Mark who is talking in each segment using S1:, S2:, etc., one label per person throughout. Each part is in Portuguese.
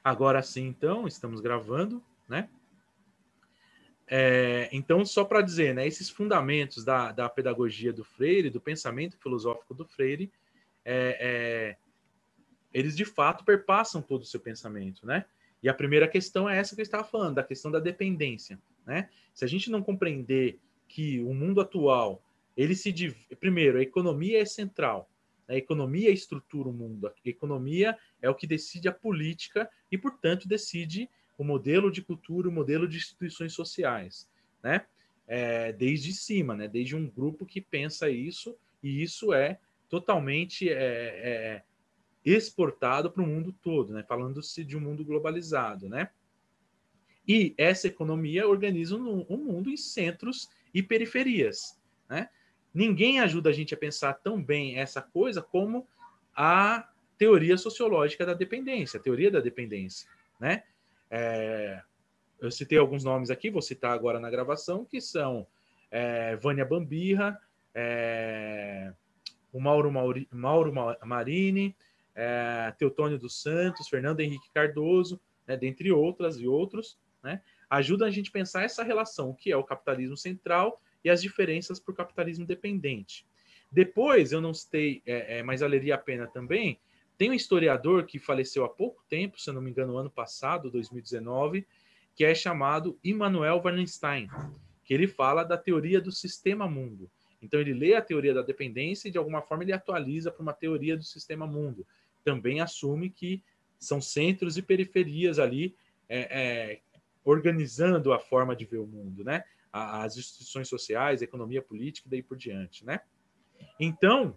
S1: Agora sim, então, estamos gravando, né? Então, só para dizer, né, esses fundamentos da pedagogia do Freire, do pensamento filosófico do Freire, eles de fato perpassam todo o seu pensamento, né? E a primeira questão é essa que eu estava falando, da questão da dependência, né? Se a gente não compreender que o mundo atual, ele se divide... Primeiro, a economia é central, a economia estrutura o mundo, a economia é o que decide a política e, portanto, decide o modelo de cultura, o modelo de instituições sociais, né? Desde cima, né? Desde um grupo que pensa isso, e isso é totalmente exportado para o mundo todo, né? Falando-se de um mundo globalizado, né? E essa economia organiza um mundo em centros e periferias, né? Ninguém ajuda a gente a pensar tão bem essa coisa como a teoria sociológica da dependência, a teoria da dependência, né? Eu citei alguns nomes aqui, vou citar agora na gravação, que são Vânia Bambirra, o Mauro Marini, Teotônio dos Santos, Fernando Henrique Cardoso, né, dentre outras e outros, né, ajuda a gente a pensar essa relação, o que é o capitalismo central e as diferenças para o capitalismo dependente. Depois, eu não citei, mas valeria a pena também, tem um historiador que faleceu há pouco tempo, se eu não me engano, no ano passado, 2019, que é chamado Immanuel Wallenstein, que ele fala da teoria do sistema mundo. Então ele lê a teoria da dependência e de alguma forma ele atualiza para uma teoria do sistema mundo. Também assume que são centros e periferias ali organizando a forma de ver o mundo, né? As instituições sociais, a economia política e daí por diante, né? Então,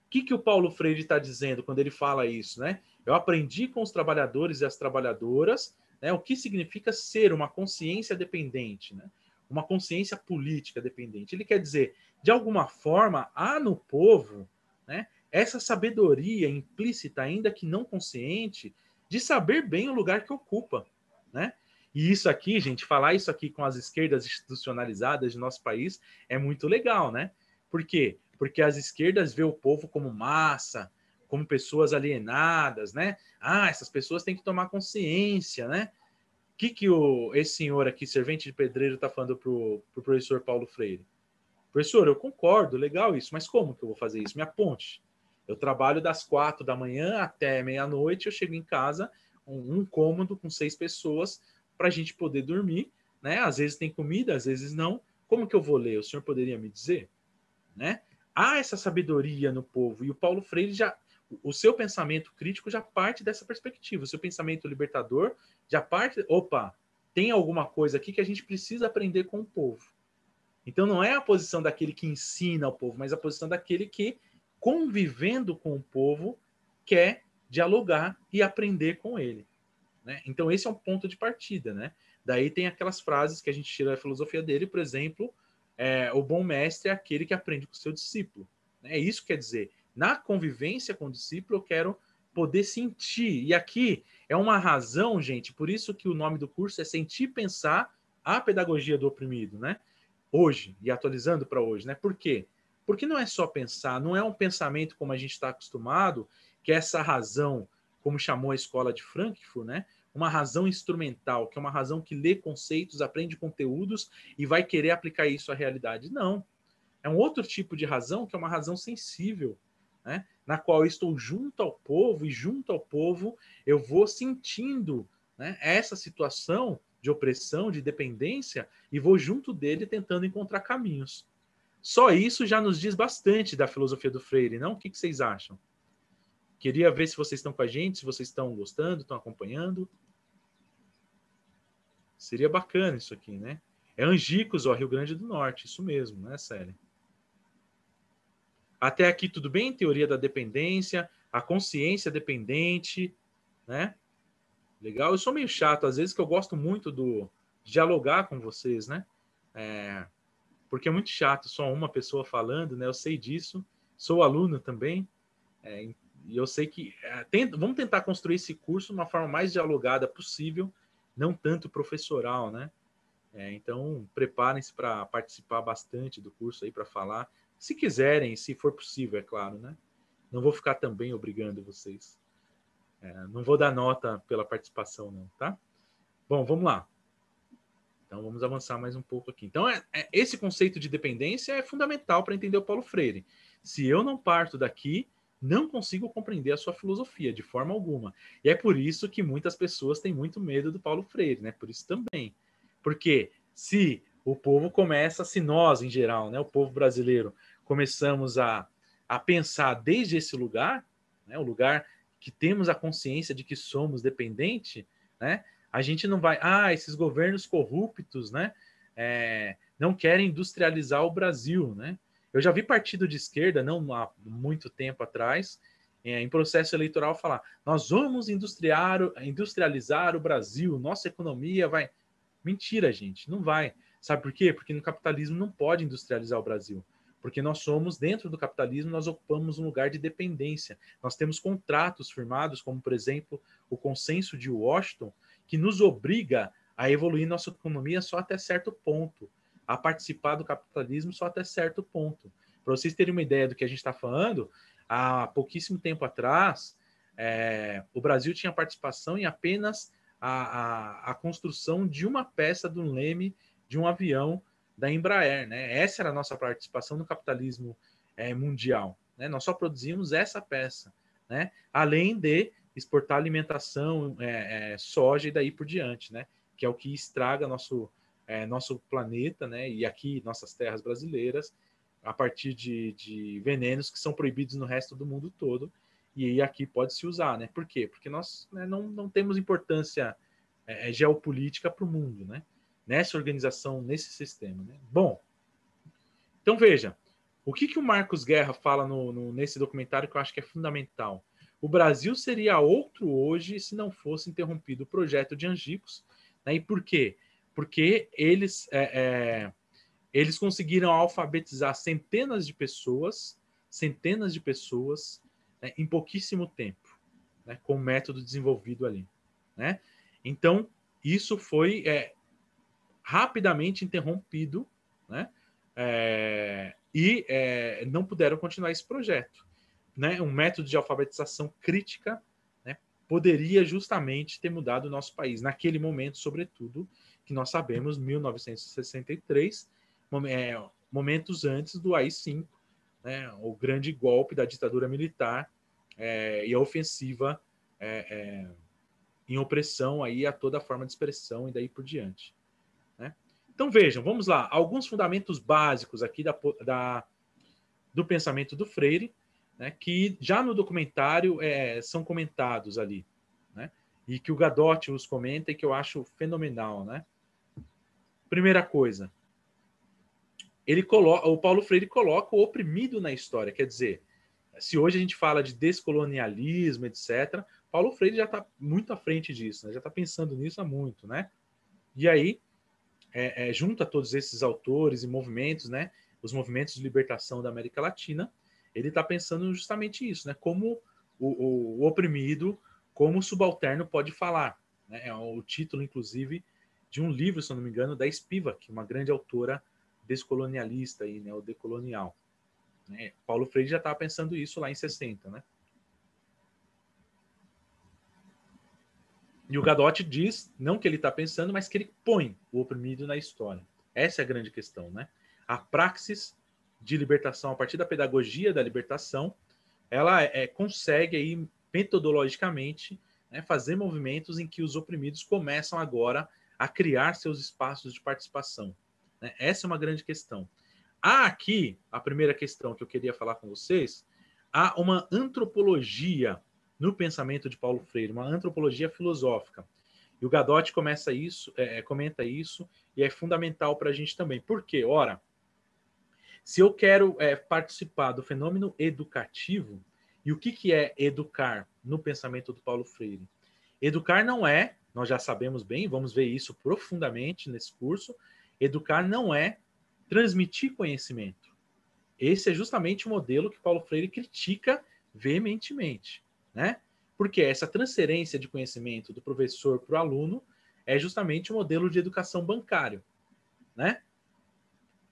S1: o que o Paulo Freire está dizendo quando ele fala isso, né? Eu aprendi com os trabalhadores e as trabalhadoras, né, o que significa ser uma consciência dependente, né? Uma consciência política dependente. Ele quer dizer, de alguma forma, há no povo, né, essa sabedoria implícita, ainda que não consciente, de saber bem o lugar que ocupa, né? E isso aqui, gente, falar isso aqui com as esquerdas institucionalizadas de nosso país é muito legal, né? Por quê? Porque as esquerdas vê o povo como massa, como pessoas alienadas, né? Ah, essas pessoas têm que tomar consciência, né? O que esse senhor aqui, servente de pedreiro, está falando pro professor Paulo Freire? Professor, eu concordo, legal isso, mas como que eu vou fazer isso? Me aponte. Eu trabalho das 4 da manhã até meia-noite, eu chego em casa, um cômodo com 6 pessoas, para a gente poder dormir, né? Às vezes tem comida, às vezes não. Como que eu vou ler? O senhor poderia me dizer? Né? Há essa sabedoria no povo, e o Paulo Freire já... O seu pensamento crítico já parte dessa perspectiva, o seu pensamento libertador já parte... Opa, tem alguma coisa aqui que a gente precisa aprender com o povo. Então não é a posição daquele que ensina ao povo, mas a posição daquele que, convivendo com o povo, quer dialogar e aprender com ele. Né? Então esse é um ponto de partida. Né? Daí tem aquelas frases que a gente tira da filosofia dele, por exemplo, o bom mestre é aquele que aprende com o seu discípulo. É isso que quer dizer. Na convivência com o discípulo, eu quero poder sentir. E aqui é uma razão, gente, por isso que o nome do curso é Sentir e Pensar a Pedagogia do Oprimido, né? Hoje, e atualizando para hoje, né? Por quê? Porque não é só pensar, não é um pensamento como a gente está acostumado, que é essa razão, como chamou a escola de Frankfurt, né? Uma razão instrumental, que é uma razão que lê conceitos, aprende conteúdos e vai querer aplicar isso à realidade. Não. É um outro tipo de razão, que é uma razão sensível, né? Na qual eu estou junto ao povo, e junto ao povo eu vou sentindo, né, essa situação de opressão, de dependência, e vou junto dele tentando encontrar caminhos. Só isso já nos diz bastante da filosofia do Freire, não? O que vocês acham? Queria ver se vocês estão com a gente, se vocês estão gostando, estão acompanhando. Seria bacana isso aqui, né? É Angicos, ó, Rio Grande do Norte, isso mesmo, né, Célia? Até aqui tudo bem? Teoria da dependência, a consciência dependente, né? Legal. Eu sou meio chato, às vezes, que eu gosto muito de dialogar com vocês, né? Porque é muito chato só uma pessoa falando, né? Eu sei disso. Sou aluno também. E eu sei que... vamos tentar construir esse curso de uma forma mais dialogada possível, não tanto professoral, né? Então, preparem-se para participar bastante do curso aí, para falar. Se quiserem, se for possível, é claro, né? Não vou ficar também obrigando vocês. Não vou dar nota pela participação, não, tá? Bom, vamos lá. Então, vamos avançar mais um pouco aqui. Então, esse conceito de dependência é fundamental para entender o Paulo Freire. Se eu não parto daqui, não consigo compreender a sua filosofia de forma alguma. E é por isso que muitas pessoas têm muito medo do Paulo Freire, né? Por isso também. Porque se o povo começa, se nós, em geral, né, o povo brasileiro, começamos a pensar desde esse lugar, né, o lugar que temos a consciência de que somos dependentes, né? A gente não vai, esses governos corruptos, né? Não querem industrializar o Brasil, né? Eu já vi partido de esquerda, não há muito tempo atrás, em processo eleitoral, falar: nós vamos industrializar o Brasil, nossa economia vai. Mentira, gente, não vai. Sabe por quê? Porque no capitalismo não pode industrializar o Brasil. Porque nós somos, dentro do capitalismo, nós ocupamos um lugar de dependência. Nós temos contratos firmados, como, por exemplo, o Consenso de Washington, que nos obriga a evoluir nossa economia só até certo ponto, a participar do capitalismo só até certo ponto. Para vocês terem uma ideia do que a gente está falando, há pouquíssimo tempo atrás, o Brasil tinha participação em apenas a construção de uma peça do leme de um avião da Embraer, né? Essa era a nossa participação no capitalismo mundial, né? Nós só produzimos essa peça, né? Além de exportar alimentação, soja e daí por diante, né? Que é o que estraga nosso planeta, né? E aqui nossas terras brasileiras a partir de venenos que são proibidos no resto do mundo todo. E aqui pode se usar, né? Por quê? Porque nós, né, não temos importância geopolítica para o mundo, né? Nessa organização, nesse sistema, né? Bom, então veja, o que o Marcos Guerra fala nesse documentário que eu acho que é fundamental? O Brasil seria outro hoje se não fosse interrompido o projeto de Angicos. Né? E por quê? Porque eles conseguiram alfabetizar centenas de pessoas, né, em pouquíssimo tempo, né, com o método desenvolvido ali. Né? Então, isso foi rapidamente interrompido, né? Não puderam continuar esse projeto. Né? Um método de alfabetização crítica, né, poderia justamente ter mudado o nosso país. Naquele momento, sobretudo, que nós sabemos, 1963, momentos antes do AI-5, né, o grande golpe da ditadura militar e a ofensiva em opressão aí a toda forma de expressão e daí por diante. Né? Então vejam, vamos lá, alguns fundamentos básicos aqui do pensamento do Freire, né, que já no documentário são comentados ali, né, e que o Gadotti os comenta e que eu acho fenomenal. Né? Primeira coisa, o Paulo Freire coloca o oprimido na história, quer dizer, se hoje a gente fala de descolonialismo, etc., Paulo Freire já está muito à frente disso, né? Já está pensando nisso há muito, né? E aí, junto a todos esses autores e movimentos, né? Os movimentos de libertação da América Latina, ele está pensando justamente isso, né? Como o oprimido, como o subalterno pode falar. Né? É o título, inclusive, de um livro, se eu não me engano, da Spivak, uma grande autora descolonialista, aí, né? O decolonial. Né? Paulo Freire já estava pensando isso lá em 60, né? E o Gadotti diz, não que ele está pensando, mas que ele põe o oprimido na história. Essa é a grande questão, né? A praxis de libertação, a partir da pedagogia da libertação, ela consegue aí, metodologicamente, né, fazer movimentos em que os oprimidos começam agora a criar seus espaços de participação. Né? Essa é uma grande questão. Há aqui, a primeira questão que eu queria falar com vocês, há uma antropologia no pensamento de Paulo Freire, uma antropologia filosófica. E o Gadotti comenta isso, e é fundamental para a gente também. Por quê? Ora, se eu quero participar do fenômeno educativo, e o que é educar no pensamento do Paulo Freire? Educar não é, nós já sabemos bem, vamos ver isso profundamente nesse curso, educar não é transmitir conhecimento. Esse é justamente o modelo que Paulo Freire critica veementemente, né? Porque essa transferência de conhecimento do professor para o aluno é justamente o modelo de educação bancário, né?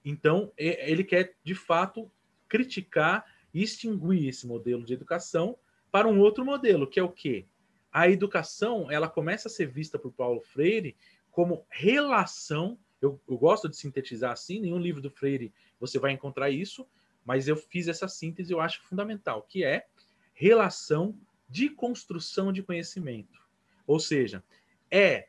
S1: Então, ele quer, de fato, criticar e extinguir esse modelo de educação para um outro modelo, que é o quê? a educação ela começa a ser vista por Paulo Freire como relação. Eu gosto de sintetizar assim, nenhum livro do Freire você vai encontrar isso, mas eu fiz essa síntese, eu acho fundamental, que é relação de construção de conhecimento. Ou seja, é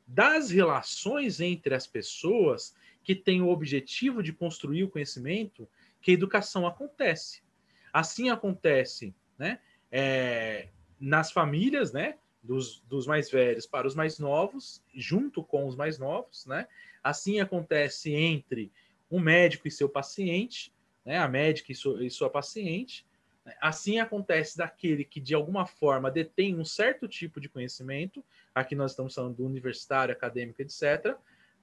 S1: das relações entre as pessoas que têm o objetivo de construir o conhecimento que a educação acontece. Assim acontece, né, nas famílias, né, dos mais velhos para os mais novos, junto com os mais novos, né? Assim acontece entre um médico e seu paciente, né, a médica e sua paciente. Assim acontece daquele que, de alguma forma, detém um certo tipo de conhecimento, aqui nós estamos falando do universitário, acadêmico, etc.,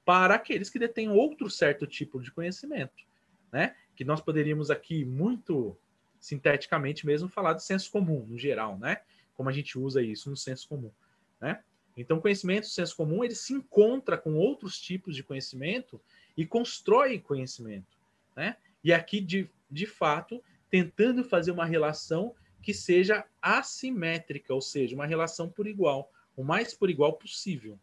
S1: para aqueles que detêm outro certo tipo de conhecimento, né? Que nós poderíamos aqui, muito sinteticamente mesmo, falar de senso comum, no geral, né? Como a gente usa isso no senso comum, né? Então, conhecimento, senso comum, ele se encontra com outros tipos de conhecimento e constrói conhecimento, né? E aqui, de fato, tentando fazer uma relação que seja assimétrica, ou seja, uma relação por igual, o mais por igual possível.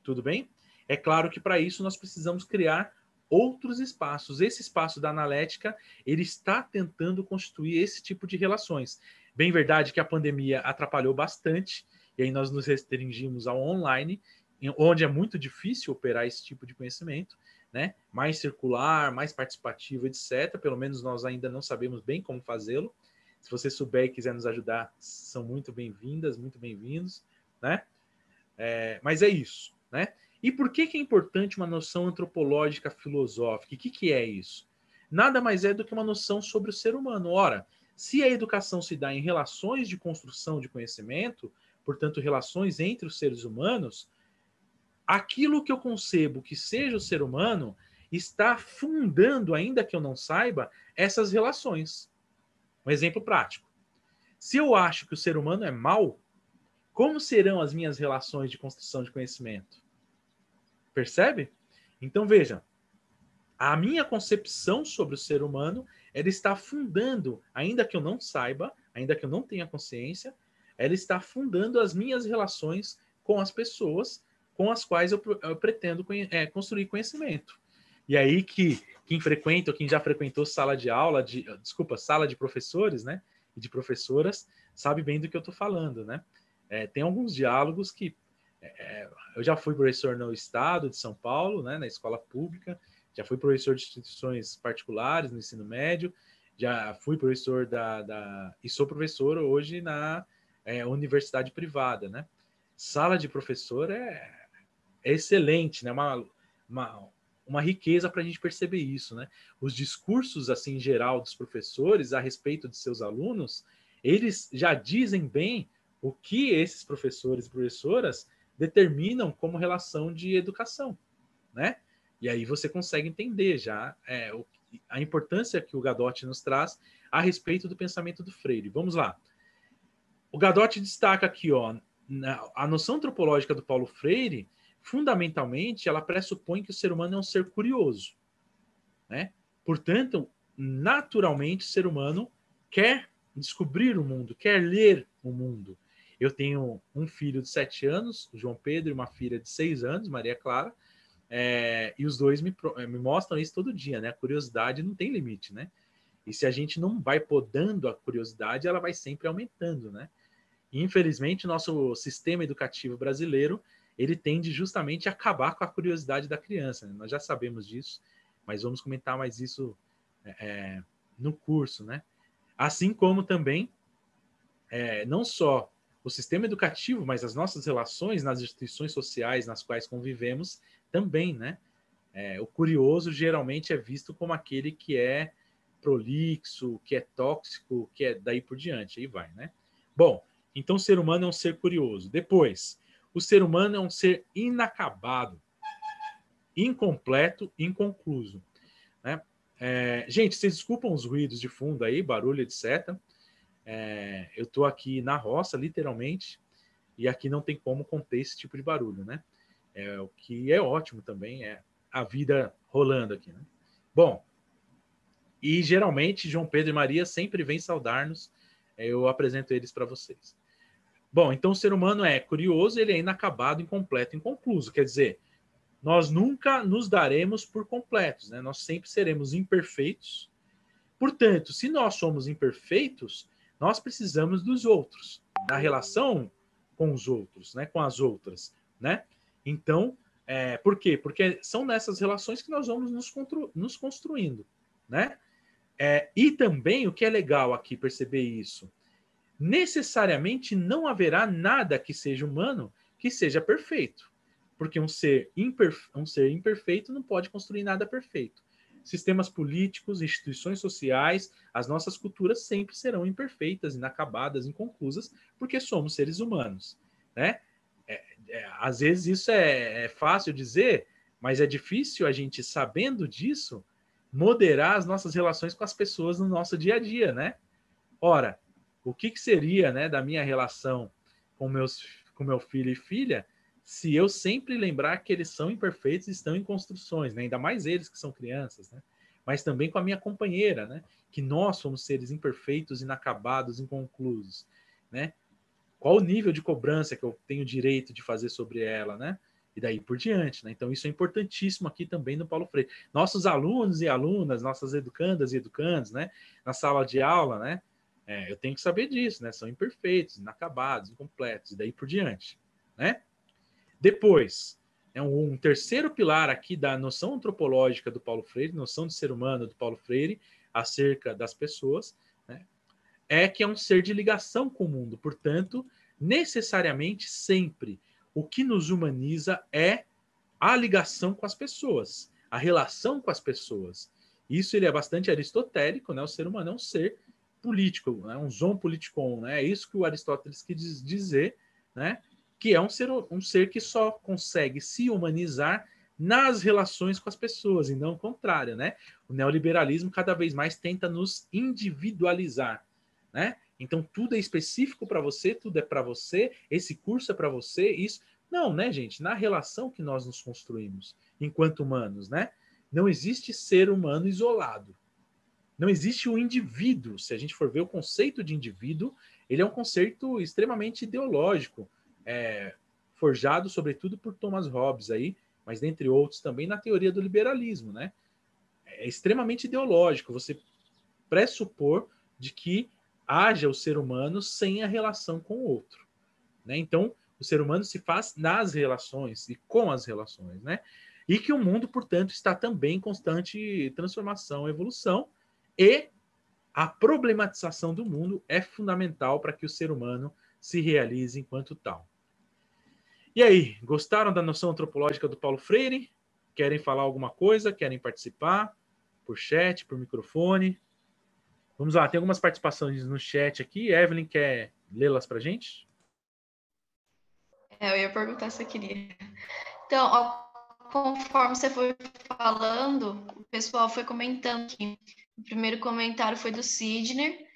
S1: Tudo bem? É claro que para isso nós precisamos criar outros espaços. Esse espaço da analética, ele está tentando constituir esse tipo de relações. Bem verdade que a pandemia atrapalhou bastante, e aí nós nos restringimos ao online, onde é muito difícil operar esse tipo de conhecimento, né? Mais circular, mais participativo, etc. Pelo menos nós ainda não sabemos bem como fazê-lo. Se você souber e quiser nos ajudar, são muito bem-vindas, muito bem-vindos, né? Mas é isso, né? E por que é importante uma noção antropológica filosófica? O que é isso? Nada mais é do que uma noção sobre o ser humano. Ora, se a educação se dá em relações de construção de conhecimento, portanto, relações entre os seres humanos, aquilo que eu concebo que seja o ser humano está fundando, ainda que eu não saiba, essas relações. Um exemplo prático. Se eu acho que o ser humano é mau, como serão as minhas relações de construção de conhecimento? Percebe? Então veja, a minha concepção sobre o ser humano, ela está fundando, ainda que eu não saiba, ainda que eu não tenha consciência, ela está fundando as minhas relações com as pessoas com as quais eu pretendo construir conhecimento. E aí que quem frequenta, ou quem já frequentou sala de aula, sala de professores, né, e de professoras, sabe bem do que eu estou falando, né? Tem alguns diálogos que eu já fui professor no estado de São Paulo, né, na escola pública, já fui professor de instituições particulares no ensino médio, já fui professor e sou professor hoje na universidade privada, né? Sala de professor é excelente, né? Uma riqueza para a gente perceber isso, né? Os discursos, assim, em geral, dos professores a respeito de seus alunos, eles já dizem bem o que esses professores e professoras determinam como relação de educação, né? E aí você consegue entender já a importância que o Gadotti nos traz a respeito do pensamento do Freire. Vamos lá. O Gadotti destaca aqui, ó, a noção antropológica do Paulo Freire, fundamentalmente, ela pressupõe que o ser humano é um ser curioso, né? Portanto, naturalmente, o ser humano quer descobrir o mundo, quer ler o mundo. Eu tenho um filho de 7 anos, o João Pedro, e uma filha de 6 anos, Maria Clara, e os dois me mostram isso todo dia, né? A curiosidade não tem limite, né? E se a gente não vai podando a curiosidade, ela vai sempre aumentando, né? E, infelizmente, o nosso sistema educativo brasileiro, ele tende justamente a acabar com a curiosidade da criança, né? Nós já sabemos disso, mas vamos comentar mais isso no curso, né? Assim como também, não só o sistema educativo, mas as nossas relações nas instituições sociais nas quais convivemos também, né? O curioso geralmente é visto como aquele que é prolixo, que é tóxico, que é daí por diante, aí vai, né? Bom, então o ser humano é um ser curioso. Depois, o ser humano é um ser inacabado, incompleto, inconcluso, né? Gente, vocês desculpam os ruídos de fundo aí, barulho, etc. Eu estou aqui na roça, literalmente, e aqui não tem como conter esse tipo de barulho, né? O que é ótimo também, é a vida rolando aqui, né? Bom, e geralmente João Pedro e Maria sempre vêm saudar-nos. Eu apresento eles para vocês. Bom, então o ser humano é curioso, ele é inacabado, incompleto, inconcluso. Quer dizer, nós nunca nos daremos por completos, né? Nós sempre seremos imperfeitos. Portanto, se nós somos imperfeitos, nós precisamos dos outros, da relação com os outros, né? Com as outras, né? Então, por quê? Porque são nessas relações que nós vamos nos construindo, né? E também o que é legal aqui perceber isso, necessariamente não haverá nada que seja humano que seja perfeito. Porque um ser imperfeito não pode construir nada perfeito. Sistemas políticos, instituições sociais, as nossas culturas sempre serão imperfeitas, inacabadas, inconclusas, porque somos seres humanos, né? Às vezes isso é fácil dizer, mas é difícil a gente, sabendo disso, moderar as nossas relações com as pessoas no nosso dia a dia, né? Ora, o que seria, né, da minha relação com meu filho e filha se eu sempre lembrar que eles são imperfeitos e estão em construções, né? Ainda mais eles que são crianças, né? Mas também com a minha companheira, né? Que nós somos seres imperfeitos, inacabados, inconclusos, né? Qual o nível de cobrança que eu tenho direito de fazer sobre ela, né? E daí por diante, né? Então isso é importantíssimo aqui também no Paulo Freire. Nossos alunos e alunas, nossas educandas e educandos, né? Na sala de aula, né? Eu tenho que saber disso, né? São imperfeitos, inacabados, incompletos, e daí por diante, né? Depois, um terceiro pilar aqui da noção antropológica do Paulo Freire, noção de ser humano do Paulo Freire, acerca das pessoas, né? É que é um ser de ligação com o mundo. Portanto, necessariamente, sempre, o que nos humaniza é a ligação com as pessoas, a relação com as pessoas. Isso ele é bastante aristotélico, né? O ser humano é um ser político, né? Um zoon politikon, né? É isso que o Aristóteles quis dizer, né? Que é um ser que só consegue se humanizar nas relações com as pessoas, e não o contrário, né? O neoliberalismo cada vez mais tenta nos individualizar, né? Então tudo é específico para você, tudo é para você, esse curso é para você, isso. Não, né, gente? Na relação que nós nos construímos enquanto humanos, né? Não existe ser humano isolado. Não existe o indivíduo. Se a gente for ver o conceito de indivíduo, ele é um conceito extremamente ideológico, forjado sobretudo por Thomas Hobbes aí, mas dentre outros também na teoria do liberalismo, né? É extremamente ideológico. Você pressupor de que haja o ser humano sem a relação com o outro, né? Então, o ser humano se faz nas relações e com as relações, né? E que o mundo, portanto, está também em constante transformação, evolução, e a problematização do mundo é fundamental para que o ser humano se realize enquanto tal. E aí, gostaram da noção antropológica do Paulo Freire? Querem falar alguma coisa? Querem participar? Por chat, por microfone? Vamos lá, tem algumas participações no chat aqui. Evelyn quer lê-las para a gente?
S2: Eu ia perguntar se eu queria. Então, conforme você foi falando, o pessoal foi comentando aqui. O primeiro comentário foi do Sidney,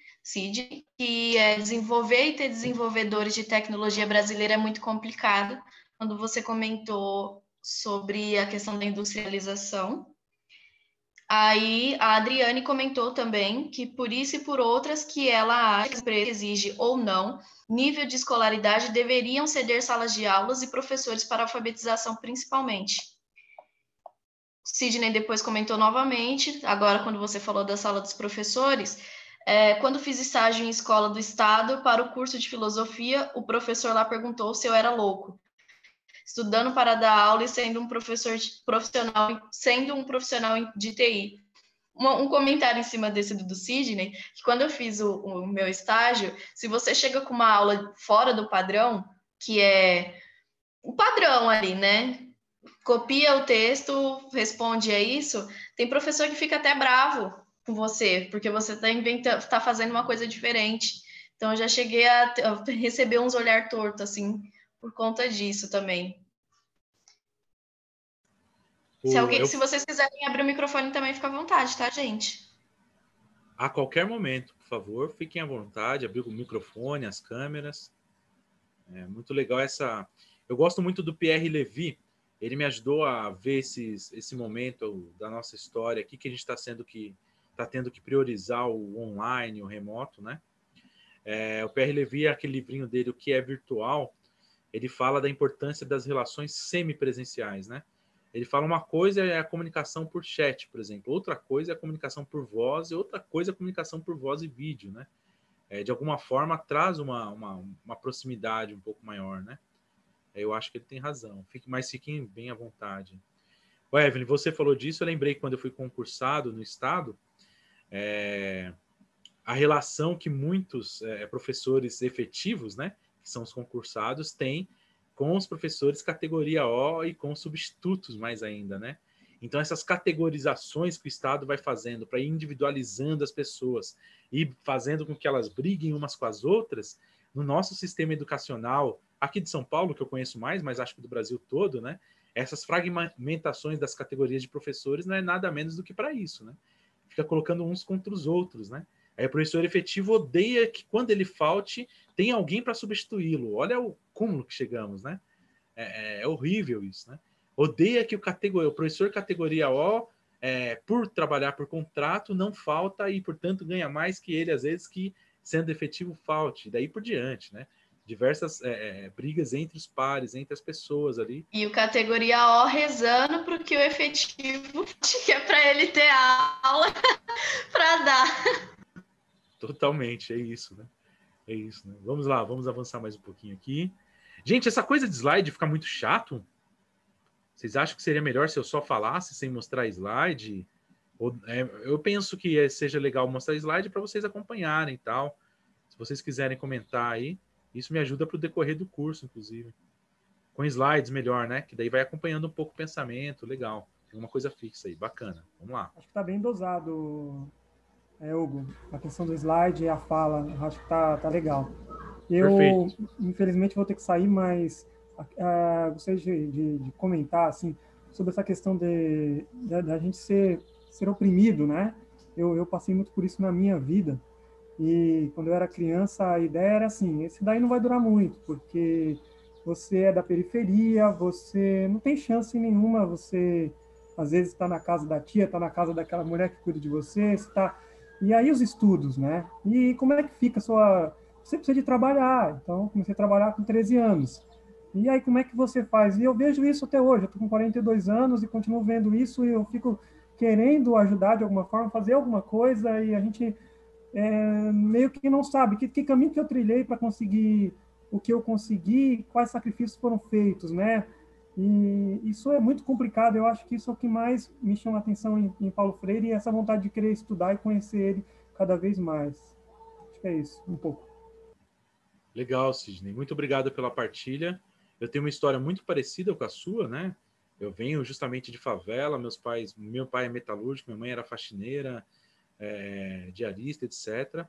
S2: que desenvolver e ter desenvolvedores de tecnologia brasileira é muito complicado. Quando você comentou sobre a questão da industrialização. Aí a Adriane comentou também que por isso e por outras que ela acha que a empresa exige ou não nível de escolaridade deveriam ceder salas de aulas e professores para alfabetização principalmente. Sidney depois comentou novamente, agora quando você falou da sala dos professores, quando fiz estágio em escola do estado para o curso de filosofia, o professor lá perguntou se eu era louco, estudando para dar aula e sendo um professor profissional, sendo um profissional de TI. Um comentário em cima desse do Sidney, que quando eu fiz o meu estágio, se você chega com uma aula fora do padrão, que é o padrão ali, né? Copia o texto, responde a isso, tem professor que fica até bravo com você, porque você está fazendo uma coisa diferente. Então, eu já cheguei a receber uns olhar torto, assim, por conta disso também. Se vocês quiserem abrir o microfone também, fica à vontade, tá, gente?
S1: A qualquer momento, por favor, fiquem à vontade, abrir o microfone, as câmeras. É muito legal essa. Eu gosto muito do Pierre Levy. Ele me ajudou a ver esse momento da nossa história aqui, que a gente está tendo que priorizar o online, o remoto, né? O Pierre Levy, aquele livrinho dele, O que é Virtual, ele fala da importância das relações semipresenciais, né? Ele fala uma coisa é a comunicação por chat, por exemplo, outra coisa é a comunicação por voz e outra coisa é a comunicação por voz e vídeo, né? De alguma forma traz uma proximidade um pouco maior, né? Eu acho que ele tem razão. Mas fiquem bem à vontade. Evelyn, você falou disso, eu lembrei que quando eu fui concursado no Estado, a relação que muitos professores efetivos, né, que são os concursados, têm com os professores categoria O e com substitutos mais ainda, né? Então, essas categorizações que o Estado vai fazendo para ir individualizando as pessoas e fazendo com que elas briguem umas com as outras, no nosso sistema educacional, aqui de São Paulo, que eu conheço mais, mas acho que do Brasil todo, né? Essas fragmentações das categorias de professores não é nada menos do que para isso, né? Fica colocando uns contra os outros, né? Aí o professor efetivo odeia que quando ele falte, tem alguém para substituí-lo. Olha o cúmulo que chegamos, né? É horrível isso, né? Odeia que o professor categoria O, por trabalhar por contrato, não falta e, portanto, ganha mais que ele, às vezes, que sendo efetivo falte. Daí por diante, né? Diversas brigas entre os pares, entre as pessoas ali.
S2: E o categoria O rezando para que o efetivo, que é para ele ter aula para dar.
S1: Totalmente, é isso, né? É isso, né? Vamos lá, vamos avançar mais um pouquinho aqui. Gente, essa coisa de slide fica muito chato? Vocês acham que seria melhor se eu só falasse sem mostrar slide? Eu penso que seja legal mostrar slide para vocês acompanharem e tal. Se vocês quiserem comentar aí, isso me ajuda para o decorrer do curso, inclusive. Com slides melhor, né? Que daí vai acompanhando um pouco o pensamento, legal. Tem uma coisa fixa aí, bacana. Vamos lá.
S3: Acho que está bem dosado, Hugo. A questão do slide e a fala, acho que tá legal. Eu,
S1: Perfeito.
S3: infelizmente, vou ter que sair, mas gostaria de comentar assim, sobre essa questão da gente ser oprimido, né? Eu passei muito por isso na minha vida. E quando eu era criança, a ideia era assim: esse daí não vai durar muito, porque você é da periferia, você não tem chance nenhuma, você às vezes está na casa da tia, está na casa daquela mulher que cuida de você, está. E aí os estudos, né? E como é que fica a sua. Você precisa de trabalhar, então comecei a trabalhar com 13 anos. E aí como é que você faz? E eu vejo isso até hoje, eu estou com 42 anos e continuo vendo isso e eu fico querendo ajudar de alguma forma, fazer alguma coisa e a gente meio que não sabe que caminho que eu trilhei para conseguir o que eu consegui, quais sacrifícios foram feitos, né? E isso é muito complicado. Eu acho que isso é o que mais me chama a atenção em Paulo Freire e essa vontade de querer estudar e conhecer ele cada vez mais. Acho que é isso, um pouco.
S1: Legal, Sidney. Muito obrigado pela partilha. Eu tenho uma história muito parecida com a sua, né? Eu venho justamente de favela, meu pai é metalúrgico, minha mãe era faxineira, diarista, etc.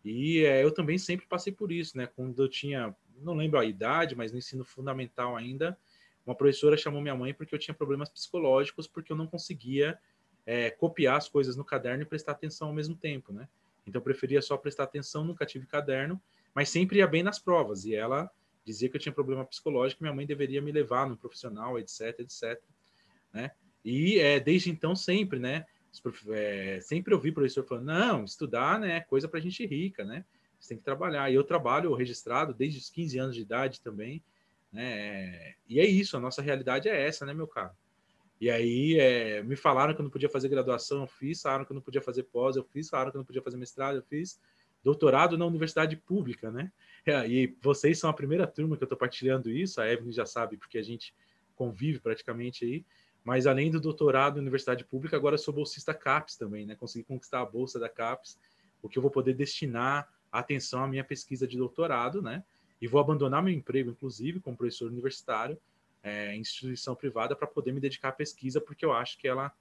S1: E eu também sempre passei por isso, né? Quando eu tinha, não lembro a idade, mas no ensino fundamental ainda, uma professora chamou minha mãe porque eu tinha problemas psicológicos, porque eu não conseguia copiar as coisas no caderno e prestar atenção ao mesmo tempo, né? Então eu preferia só prestar atenção, nunca tive caderno, mas sempre ia bem nas provas. E ela dizia que eu tinha problema psicológico, minha mãe deveria me levar no profissional, etc, etc, né? E desde então sempre, né? Sempre ouvi professor falando, não, estudar, né, é coisa para gente rica, né? Você tem que trabalhar. E eu trabalho registrado desde os 15 anos de idade também, né? E é isso, a nossa realidade é essa, né, meu caro? E aí me falaram que eu não podia fazer graduação, eu fiz, falaram que eu não podia fazer pós, eu fiz, falaram que eu não podia fazer mestrado, eu fiz, doutorado na universidade pública, né? E vocês são a primeira turma que eu estou partilhando isso, a Evelyn já sabe, porque a gente convive praticamente aí, mas além do doutorado na universidade pública, agora eu sou bolsista CAPES também, né? Consegui conquistar a bolsa da CAPES, o que eu vou poder destinar a atenção à minha pesquisa de doutorado, né? E vou abandonar meu emprego, inclusive, como professor universitário, em instituição privada, para poder me dedicar à pesquisa, porque eu acho que ela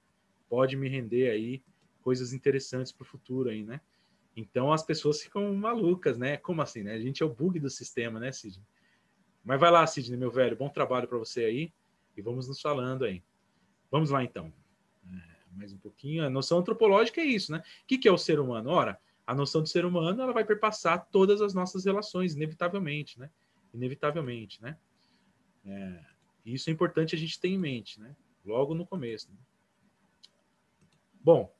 S1: pode me render aí coisas interessantes para o futuro aí, né? Então as pessoas ficam malucas, né? Como assim, né? A gente é o bug do sistema, né, Sidney? Mas vai lá, Sidney, meu velho, bom trabalho para você aí e vamos nos falando aí. Vamos lá, então. Mais um pouquinho. A noção antropológica é isso, né? O que é o ser humano? Ora, a noção do ser humano ela vai perpassar todas as nossas relações, inevitavelmente, né? Inevitavelmente, né? Isso é importante a gente ter em mente, né? Logo no começo. Né? Bom,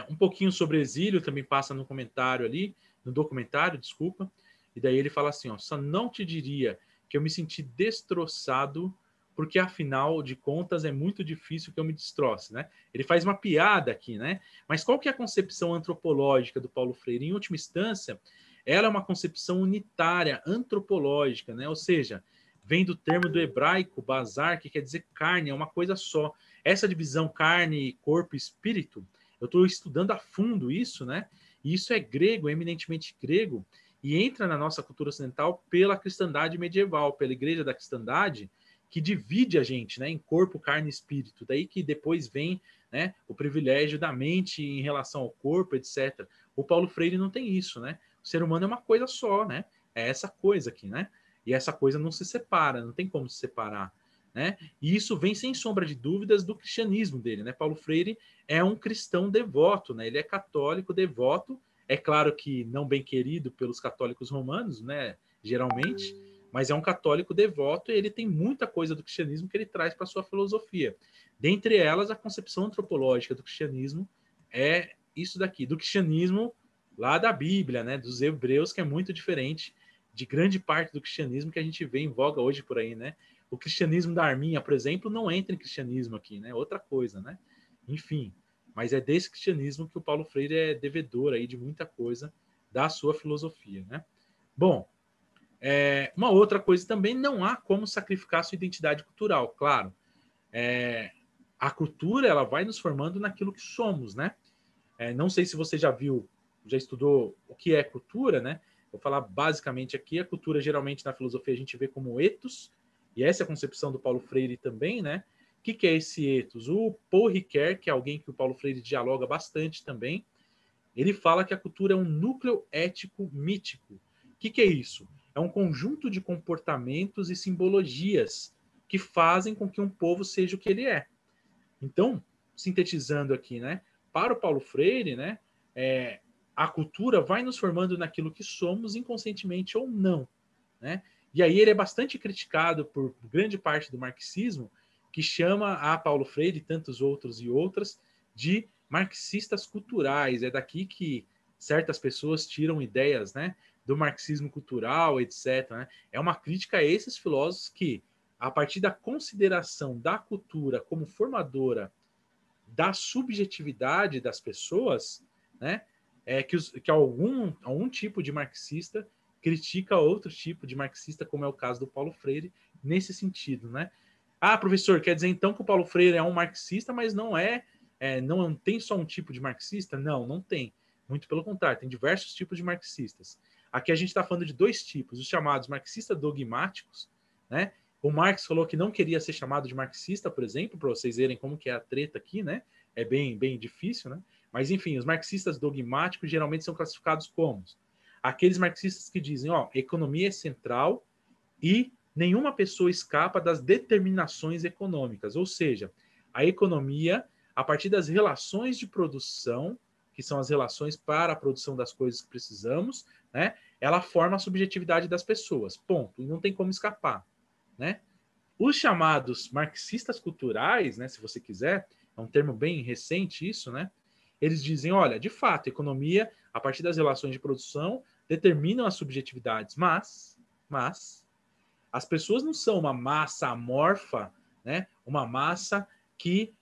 S1: um pouquinho sobre exílio também passa no comentário ali, no documentário, desculpa, e daí ele fala assim, ó, só não te diria que eu me senti destroçado, porque afinal de contas é muito difícil que eu me destroce, né? Ele faz uma piada aqui, né? Mas qual que é a concepção antropológica do Paulo Freire? Em última instância, ela é uma concepção unitária, antropológica, né? Ou seja, vem do termo do hebraico, bazar, que quer dizer carne, é uma coisa só. Essa divisão carne, corpo e espírito, eu estou estudando a fundo isso, né? E isso é grego, eminentemente grego, e entra na nossa cultura ocidental pela cristandade medieval, pela igreja da cristandade, que divide a gente, né, em corpo, carne e espírito. Daí que depois vem, né, o privilégio da mente em relação ao corpo, etc. O Paulo Freire não tem isso, né? O ser humano é uma coisa só, né? É essa coisa aqui, né? E essa coisa não se separa, não tem como se separar, né? E isso vem sem sombra de dúvidas do cristianismo dele, né? Paulo Freire é um cristão devoto, né? Ele é católico devoto, é claro que não bem querido pelos católicos romanos, né? Geralmente, mas é um católico devoto e ele tem muita coisa do cristianismo que ele traz para sua filosofia. Dentre elas, a concepção antropológica do cristianismo é isso daqui, do cristianismo lá da Bíblia, né? Dos hebreus, que é muito diferente de grande parte do cristianismo que a gente vê em voga hoje por aí, né? O cristianismo da Arminha, por exemplo, não entra em cristianismo aqui, né? Outra coisa, né? Enfim, mas é desse cristianismo que o Paulo Freire é devedor aí de muita coisa da sua filosofia, né? Bom, uma outra coisa também, não há como sacrificar a sua identidade cultural, claro. A cultura, ela vai nos formando naquilo que somos, né? Não sei se você já viu, já estudou o que é cultura, né? Vou falar basicamente aqui, a cultura geralmente na filosofia a gente vê como ethos, e essa é a concepção do Paulo Freire também, né? O que é esse ethos? O Paul Ricoeur, que é alguém que o Paulo Freire dialoga bastante também, ele fala que a cultura é um núcleo ético mítico. O que é isso? É um conjunto de comportamentos e simbologias que fazem com que um povo seja o que ele é. Então, sintetizando aqui, né? Para o Paulo Freire, né? A cultura vai nos formando naquilo que somos, inconscientemente ou não, né? E aí ele é bastante criticado por grande parte do marxismo, que chama a Paulo Freire e tantos outros e outras de marxistas culturais. É daqui que certas pessoas tiram ideias, né, do marxismo cultural, etc. Né? É uma crítica a esses filósofos que, a partir da consideração da cultura como formadora da subjetividade das pessoas, né, que algum tipo de marxista critica outro tipo de marxista, como é o caso do Paulo Freire, nesse sentido, né? Ah, professor, quer dizer então que o Paulo Freire é um marxista, mas não tem só um tipo de marxista? Não, não tem. Muito pelo contrário, tem diversos tipos de marxistas. Aqui a gente está falando de dois tipos, os chamados marxistas dogmáticos, né? O Marx falou que não queria ser chamado de marxista, por exemplo, para vocês verem como que é a treta aqui, né? É bem, bem difícil, né? Mas, enfim, os marxistas dogmáticos geralmente são classificados como aqueles marxistas que dizem, ó, economia é central e nenhuma pessoa escapa das determinações econômicas, ou seja, a economia, a partir das relações de produção, que são as relações para a produção das coisas que precisamos, né? Ela forma a subjetividade das pessoas, ponto, e não tem como escapar, né? Os chamados marxistas culturais, né, se você quiser, é um termo bem recente isso, né? Eles dizem, olha, de fato, a economia, a partir das relações de produção, determinam as subjetividades, mas as pessoas não são uma massa amorfa, né? Uma massa que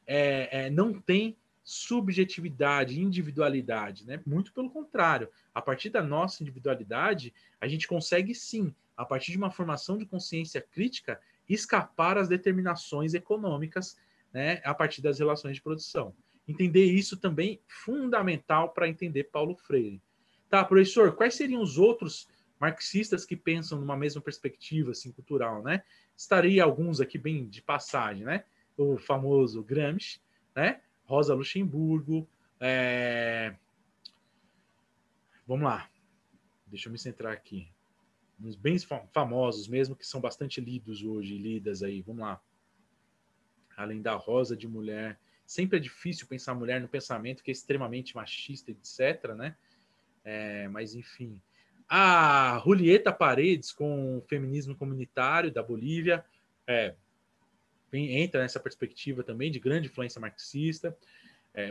S1: não tem subjetividade, individualidade, né? Muito pelo contrário, a partir da nossa individualidade, a gente consegue sim, a partir de uma formação de consciência crítica, escapar às determinações econômicas, né? A partir das relações de produção. Entender isso também é fundamental para entender Paulo Freire. Tá, professor, quais seriam os outros marxistas que pensam numa mesma perspectiva assim, cultural, né? Estaria alguns aqui bem de passagem, né? O famoso Gramsci, né? Rosa Luxemburgo, vamos lá, deixa eu me centrar aqui, uns bem famosos mesmo, que são bastante lidos hoje, lidas aí, vamos lá. Além da Rosa de mulher, sempre é difícil pensar mulher no pensamento que é extremamente machista, etc, né? Mas enfim, a Julieta Paredes, com o feminismo comunitário da Bolívia, entra nessa perspectiva também de grande influência marxista,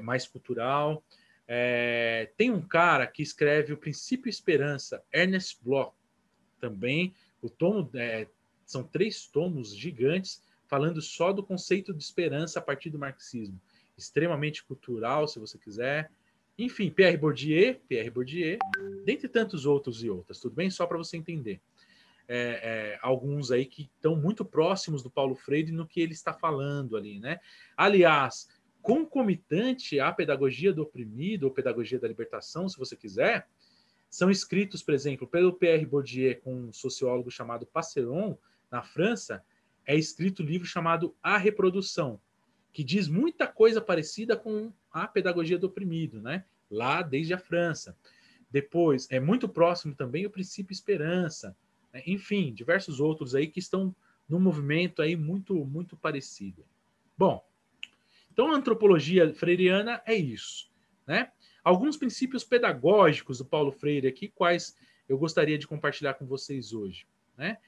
S1: mais cultural. Tem um cara que escreve O Princípio e Esperança, Ernest Bloch, também. São 3 tomos gigantes falando só do conceito de esperança a partir do marxismo. Extremamente cultural, se você quiser. Enfim, Pierre Bourdieu, dentre tantos outros e outras, tudo bem? Só para você entender. Alguns aí que estão muito próximos do Paulo Freire no que ele está falando ali, né? Aliás, concomitante à pedagogia do oprimido, ou pedagogia da libertação, se você quiser, são escritos, por exemplo, pelo Pierre Bourdieu com um sociólogo chamado Passeron, na França, é escrito um livro chamado A Reprodução, que diz muita coisa parecida com a pedagogia do oprimido, né? Lá desde a França. Depois, é muito próximo também o Princípio e Esperança, né? Enfim, diversos outros aí que estão num movimento aí muito parecido. Bom, então a antropologia freiriana é isso, né? Alguns princípios pedagógicos do Paulo Freire aqui, quais eu gostaria de compartilhar com vocês hoje, né?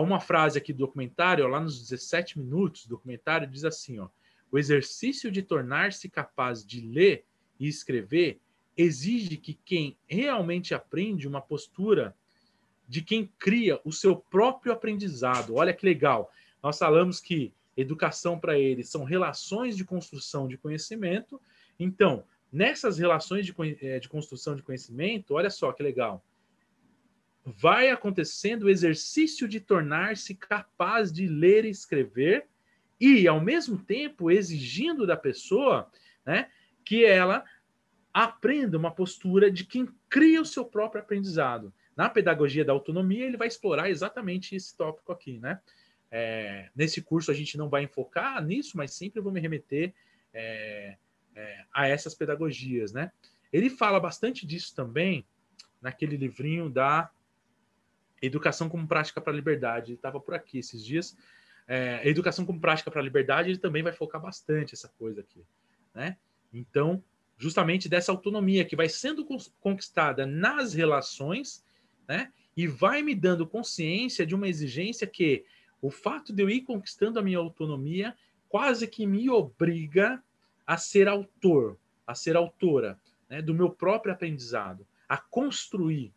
S1: Uma frase aqui do documentário, lá nos 17 minutos do documentário, diz assim, ó: o exercício de tornar-se capaz de ler e escrever exige que quem realmente aprende uma postura de quem cria o seu próprio aprendizado. Olha que legal. Nós falamos que educação para eles são relações de construção de conhecimento. Então, nessas relações de construção de conhecimento, olha só que legal, vai acontecendo o exercício de tornar-se capaz de ler e escrever e, ao mesmo tempo, exigindo da pessoa, né, que ela aprenda uma postura de quem cria o seu próprio aprendizado. Na pedagogia da autonomia, ele vai explorar exatamente esse tópico aqui, né? Nesse curso a gente não vai enfocar nisso, mas sempre vou me remeter a essas pedagogias, né? Ele fala bastante disso também naquele livrinho da Educação como Prática para a Liberdade. Ele estava por aqui esses dias. Educação como Prática para a Liberdade, ele também vai focar bastante essa coisa aqui, né? Então, justamente dessa autonomia que vai sendo conquistada nas relações, né? E vai me dando consciência de uma exigência que o fato de eu ir conquistando a minha autonomia quase que me obriga a ser autor, a ser autora, né, do meu próprio aprendizado, a construir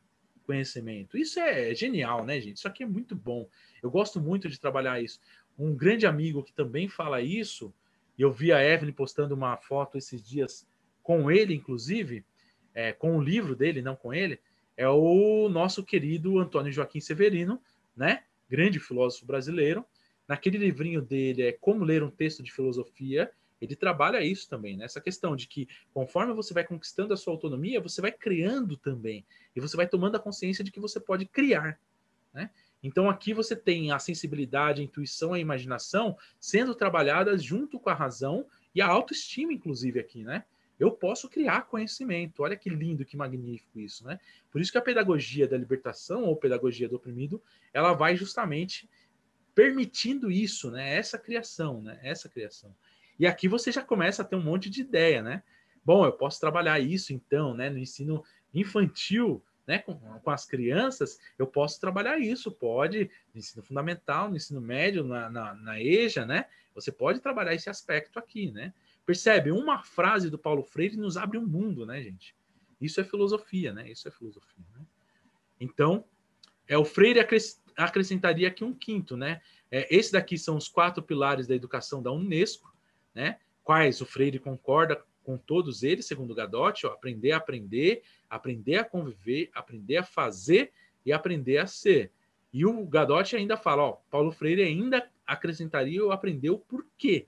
S1: conhecimento. Isso é genial, né, gente? Isso aqui é muito bom. Eu gosto muito de trabalhar isso. Um grande amigo que também fala isso, e eu vi a Evelyn postando uma foto esses dias com ele, inclusive, com o livro dele, não com ele, é o nosso querido Antônio Joaquim Severino, né? Grande filósofo brasileiro. Naquele livrinho dele, Como Ler um Texto de Filosofia, ele trabalha isso também, né? Essa questão de que conforme você vai conquistando a sua autonomia, você vai criando também. E você vai tomando a consciência de que você pode criar, né? Então aqui você tem a sensibilidade, a intuição, a imaginação sendo trabalhadas junto com a razão e a autoestima, inclusive, aqui, né? Eu posso criar conhecimento. Olha que lindo, que magnífico isso, né? Por isso que a pedagogia da libertação ou pedagogia do oprimido, ela vai justamente permitindo isso, né? Essa criação, né? Essa criação. E aqui você já começa a ter um monte de ideia, né? Bom, eu posso trabalhar isso, então, né? No ensino infantil, né? Com as crianças, eu posso trabalhar isso, pode, no ensino fundamental, no ensino médio, na EJA, né? Você pode trabalhar esse aspecto aqui, né? Percebe? Uma frase do Paulo Freire nos abre um mundo, né, gente? Isso é filosofia, né? Isso é filosofia, né? Então, o Freire acrescentaria aqui um quinto, né? Esse daqui são os 4 pilares da educação da Unesco, né? Quais o Freire concorda com todos eles, segundo Gadotti, aprender a aprender, aprender a conviver, aprender a fazer e aprender a ser. E o Gadotti ainda fala, Paulo Freire ainda acrescentaria o aprender o porquê.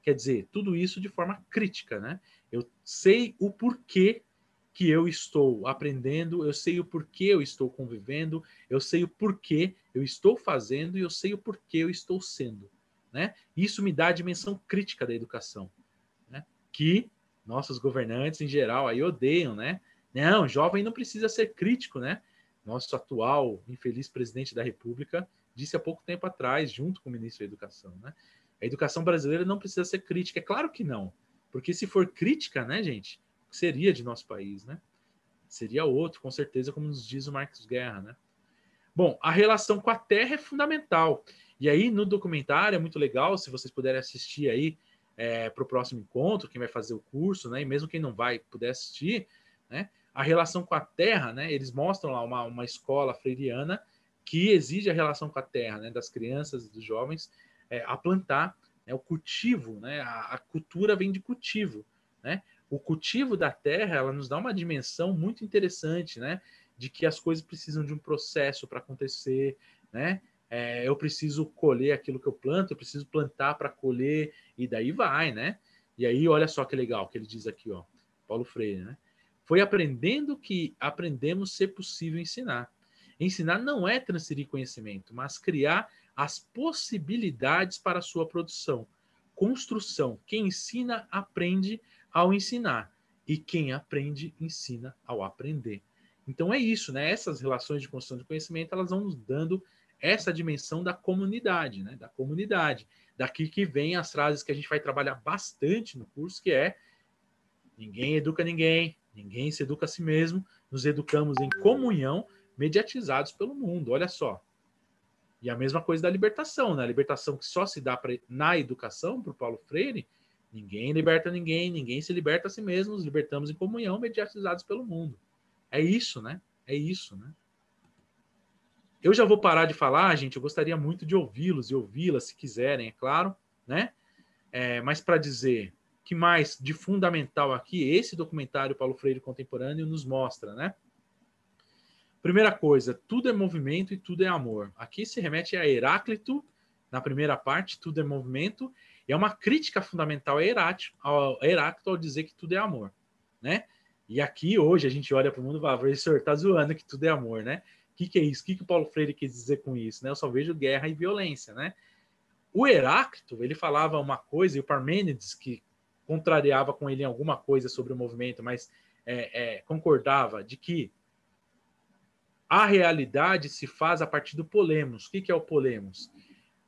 S1: Quer dizer, tudo isso de forma crítica, né? Eu sei o porquê que eu estou aprendendo, eu sei o porquê eu estou convivendo, eu sei o porquê eu estou fazendo e eu sei o porquê eu estou sendo, né? Isso me dá a dimensão crítica da educação, né? Que nossos governantes em geral aí odeiam, né? Não, jovem não precisa ser crítico, né? Nosso atual infeliz presidente da República disse há pouco tempo atrás, junto com o ministro da Educação, né? A educação brasileira não precisa ser crítica. É claro que não. Porque se for crítica, né, gente, o que seria de nosso país, né? Seria outro, com certeza, como nos diz o Marcos Guerra, né? Bom, a relação com a Terra é fundamental. E aí, no documentário, é muito legal, se vocês puderem assistir aí, para o próximo encontro, quem vai fazer o curso, né? E mesmo quem não vai puder assistir, né? A relação com a terra, né? Eles mostram lá uma escola freiriana que exige a relação com a terra, né? Das crianças, dos jovens, a plantar, né? O cultivo, né? A cultura vem de cultivo, né? O cultivo da terra, ela nos dá uma dimensão muito interessante, né? De que as coisas precisam de um processo para acontecer, né? Eu preciso colher aquilo que eu planto, eu preciso plantar para colher, e daí vai, né? E aí, olha só que legal que ele diz aqui, ó, Paulo Freire, né? Foi aprendendo que aprendemos ser possível ensinar. Ensinar não é transferir conhecimento, mas criar as possibilidades para a sua produção. Construção. Quem ensina, aprende ao ensinar. E quem aprende, ensina ao aprender. Então é isso, né? Essas relações de construção de conhecimento, elas vão nos dando essa dimensão da comunidade, né? Da comunidade. Daqui que vem as frases que a gente vai trabalhar bastante no curso, que é: ninguém educa ninguém, ninguém se educa a si mesmo, nos educamos em comunhão, mediatizados pelo mundo. Olha só. E a mesma coisa da libertação, né? A libertação que só se dá na educação, para o Paulo Freire, ninguém liberta ninguém, ninguém se liberta a si mesmo, nos libertamos em comunhão, mediatizados pelo mundo. É isso, né? É isso, né? Eu já vou parar de falar, gente. Eu gostaria muito de ouvi-los e ouvi-las, se quiserem, é claro, né? Mas para dizer que mais de fundamental aqui, esse documentário Paulo Freire Contemporâneo nos mostra, né? Primeira coisa, tudo é movimento e tudo é amor. Aqui se remete a Heráclito, na primeira parte, tudo é movimento, e é uma crítica fundamental a Heráclito ao dizer que tudo é amor, né? E aqui, hoje, a gente olha para o mundo e fala: professor, tá zoando que tudo é amor, né? O que é isso? O que o Paulo Freire quis dizer com isso, né? Eu só vejo guerra e violência, né? O Heráclito, ele falava uma coisa, e o Parmênides, que contrariava com ele em alguma coisa sobre o movimento, mas concordava de que a realidade se faz a partir do polemos. O que é o polemos?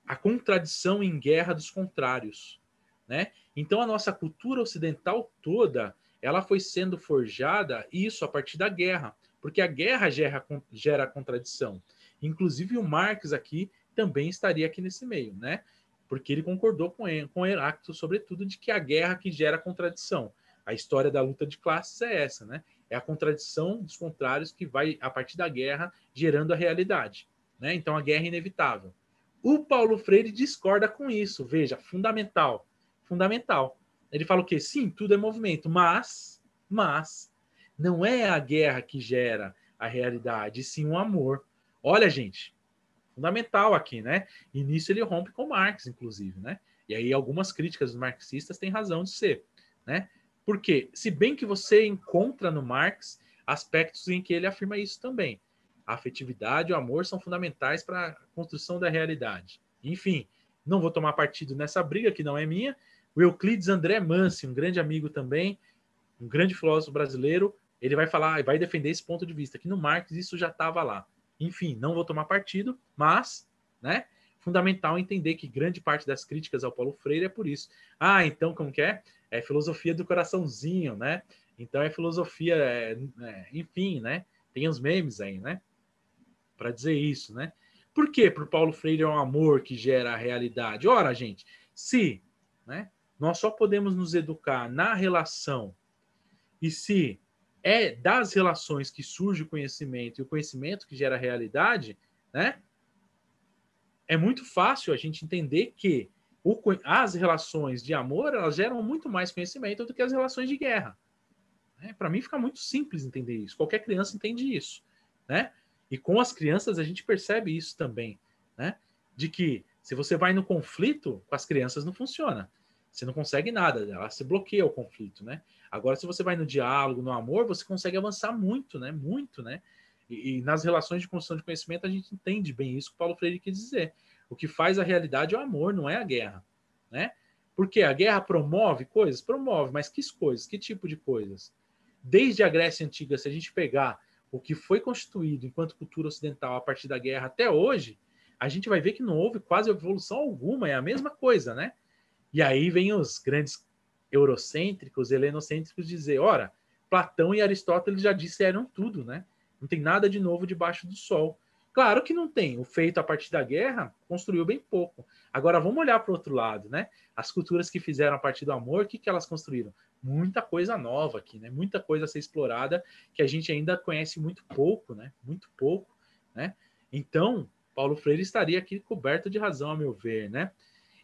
S1: A contradição em guerra dos contrários, né? Então a nossa cultura ocidental toda, ela foi sendo forjada, isso a partir da guerra, porque a guerra gera contradição. Inclusive o Marx aqui também estaria aqui nesse meio, né? Porque ele concordou com Heráclito, sobretudo, de que a guerra que gera contradição. A história da luta de classes é essa, né? É a contradição dos contrários que vai, a partir da guerra, gerando a realidade, né? Então a guerra é inevitável. O Paulo Freire discorda com isso. Veja, fundamental. Fundamental. Ele fala o quê? Sim, tudo é movimento, mas não é a guerra que gera a realidade, sim o amor. Olha, gente, fundamental aqui, né? E nisso ele rompe com Marx, inclusive, né? E aí algumas críticas dos marxistas têm razão de ser, né? Porque, se bem que você encontra no Marx aspectos em que ele afirma isso também. A afetividade e o amor são fundamentais para a construção da realidade. Enfim, não vou tomar partido nessa briga, que não é minha. O Euclides André Mansi, um grande amigo também, um grande filósofo brasileiro, ele vai falar, vai defender esse ponto de vista, que no Marx isso já estava lá. Enfim, não vou tomar partido, mas, né, fundamental entender que grande parte das críticas ao Paulo Freire é por isso. Ah, então como que é? É filosofia do coraçãozinho, né? Então é filosofia, enfim, né? Tem os memes aí, né? Para dizer isso, né? Por que para o Paulo Freire é um amor que gera a realidade? Ora, gente, se, né, nós só podemos nos educar na relação, e se é das relações que surge o conhecimento e o conhecimento que gera a realidade, né? É muito fácil a gente entender que as relações de amor, elas geram muito mais conhecimento do que as relações de guerra. Para mim fica muito simples entender isso. Qualquer criança entende isso, né? E com as crianças a gente percebe isso também, né? De que se você vai no conflito, com as crianças não funciona. Você não consegue nada, ela se bloqueia o conflito, né? Agora, se você vai no diálogo, no amor, você consegue avançar muito, né? Muito, né? E nas relações de construção de conhecimento a gente entende bem isso que o Paulo Freire quis dizer. O que faz a realidade é o amor, não é a guerra, né? Porque a guerra promove coisas? Promove, mas que coisas? Que tipo de coisas? Desde a Grécia Antiga, se a gente pegar o que foi constituído enquanto cultura ocidental a partir da guerra até hoje, a gente vai ver que não houve quase evolução alguma, é a mesma coisa, né? E aí vem os grandes eurocêntricos, helenocêntricos dizer, ora, Platão e Aristóteles já disseram tudo, né? Não tem nada de novo debaixo do sol. Claro que não tem. O feito a partir da guerra construiu bem pouco. Agora vamos olhar para o outro lado, né? As culturas que fizeram a partir do amor, o que, que elas construíram? Muita coisa nova aqui, né? Muita coisa a ser explorada que a gente ainda conhece muito pouco, né? Muito pouco, né? Então, Paulo Freire estaria aqui coberto de razão, a meu ver, né?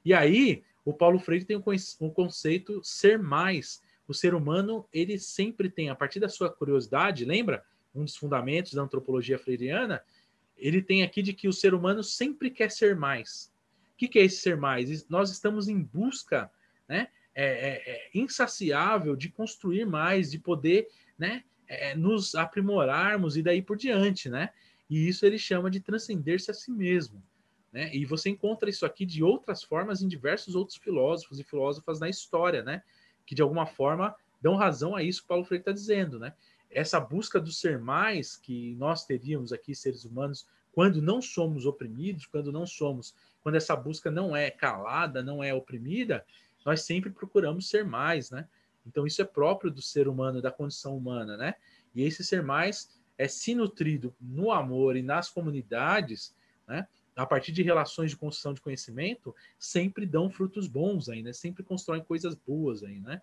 S1: E aí, o Paulo Freire tem um conceito ser mais. O ser humano, ele sempre tem, a partir da sua curiosidade, lembra? Um dos fundamentos da antropologia freiriana, ele tem aqui de que o ser humano sempre quer ser mais. O que é esse ser mais? Nós estamos em busca, né, insaciável de construir mais, de poder, né, nos aprimorarmos e daí por diante, né? E isso ele chama de transcender-se a si mesmo, né? E você encontra isso aqui de outras formas em diversos outros filósofos e filósofas na história, né? Que de alguma forma dão razão a isso que Paulo Freire está dizendo, né? Essa busca do ser mais que nós teríamos aqui, seres humanos, quando não somos oprimidos, quando essa busca não é calada, não é oprimida, nós sempre procuramos ser mais, né? Então isso é próprio do ser humano, da condição humana, né? E esse ser mais é se nutrido no amor e nas comunidades, né? A partir de relações de construção de conhecimento, sempre dão frutos bons aí, né? Sempre constroem coisas boas aí, né?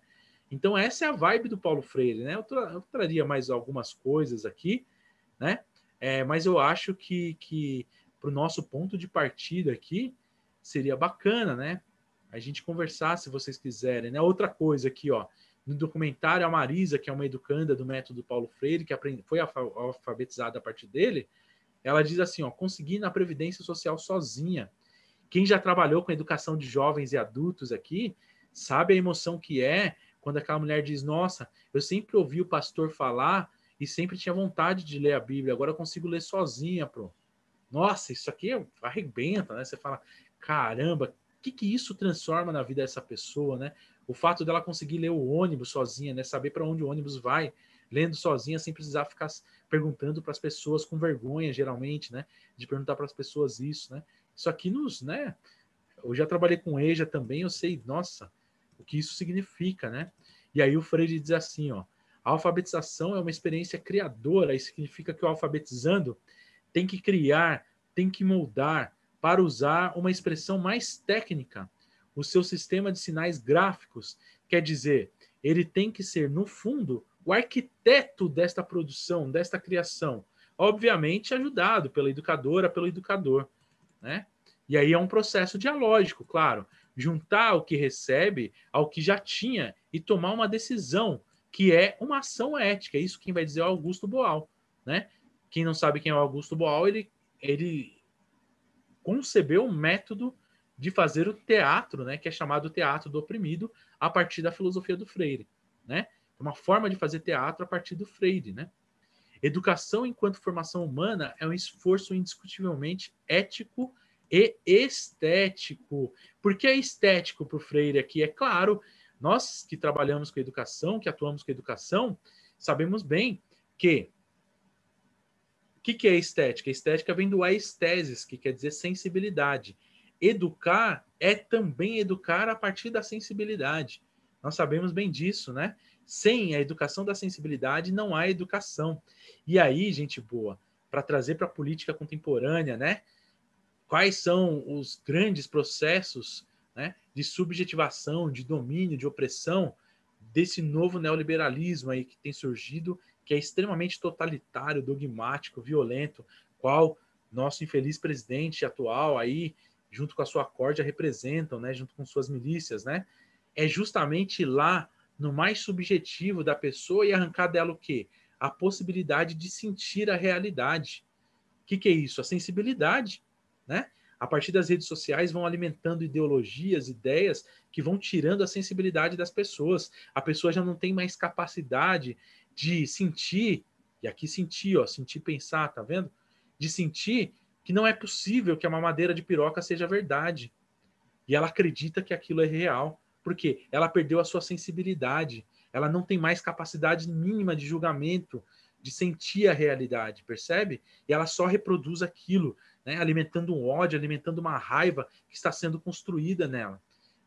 S1: Então essa é a vibe do Paulo Freire, né? Eu traria mais algumas coisas aqui, né? Mas eu acho que para o nosso ponto de partida aqui seria bacana, né? A gente conversar, se vocês quiserem, né? Outra coisa aqui, ó, no documentário a Marisa, que é uma educanda do método Paulo Freire, que foi alfabetizada a partir dele, ela diz assim, ó, consegui na Previdência Social sozinha. Quem já trabalhou com educação de jovens e adultos aqui, sabe a emoção que é quando aquela mulher diz, nossa, eu sempre ouvi o pastor falar e sempre tinha vontade de ler a Bíblia, agora eu consigo ler sozinha, pro. Nossa, isso aqui arrebenta, né? Você fala, caramba, o que isso transforma na vida dessa pessoa, né? O fato dela conseguir ler o ônibus sozinha, né? Saber para onde o ônibus vai, lendo sozinha, sem precisar ficar perguntando para as pessoas com vergonha, geralmente, né? De perguntar para as pessoas isso, né? Isso aqui né? Eu já trabalhei com EJA também, eu sei, nossa, o que isso significa, né? E aí o Freire diz assim, ó, a alfabetização é uma experiência criadora, isso significa que o alfabetizando tem que criar, tem que moldar, para usar uma expressão mais técnica, o seu sistema de sinais gráficos, quer dizer, ele tem que ser, no fundo, o arquiteto desta produção, desta criação, obviamente ajudado pela educadora, pelo educador, né? E aí é um processo dialógico, claro, juntar o que recebe ao que já tinha e tomar uma decisão, que é uma ação ética. Isso quem vai dizer é o Augusto Boal, né? Quem não sabe quem é o Augusto Boal, ele concebeu um método de fazer o teatro, né, que é chamado teatro do oprimido, a partir da filosofia do Freire, né? Uma forma de fazer teatro a partir do Freire, né? Educação enquanto formação humana é um esforço indiscutivelmente ético e estético. Por que é estético para o Freire aqui? É claro, nós que trabalhamos com educação, que atuamos com educação, sabemos bem que o que é estética? Estética vem do aesthesis, que quer dizer sensibilidade. Educar é também educar a partir da sensibilidade. Nós sabemos bem disso, né? Sem a educação da sensibilidade não há educação. E aí, gente boa, para trazer para a política contemporânea, né? Quais são os grandes processos, né, de subjetivação, de domínio, de opressão desse novo neoliberalismo aí que tem surgido, que é extremamente totalitário, dogmático, violento, qual nosso infeliz presidente atual aí, junto com a sua corda, representam, né, junto com suas milícias, né? É justamente lá no mais subjetivo da pessoa e arrancar dela o quê? A possibilidade de sentir a realidade. O que é isso? A sensibilidade, né? A partir das redes sociais vão alimentando ideologias, ideias que vão tirando a sensibilidade das pessoas. A pessoa já não tem mais capacidade de sentir, e aqui sentir, ó, sentir pensar, tá vendo? De sentir que não é possível que a mamadeira de piroca seja verdade. E ela acredita que aquilo é real. Por quê? Ela perdeu a sua sensibilidade. Ela não tem mais capacidade mínima de julgamento, de sentir a realidade, percebe? E ela só reproduz aquilo, né? Alimentando um ódio, alimentando uma raiva que está sendo construída nela.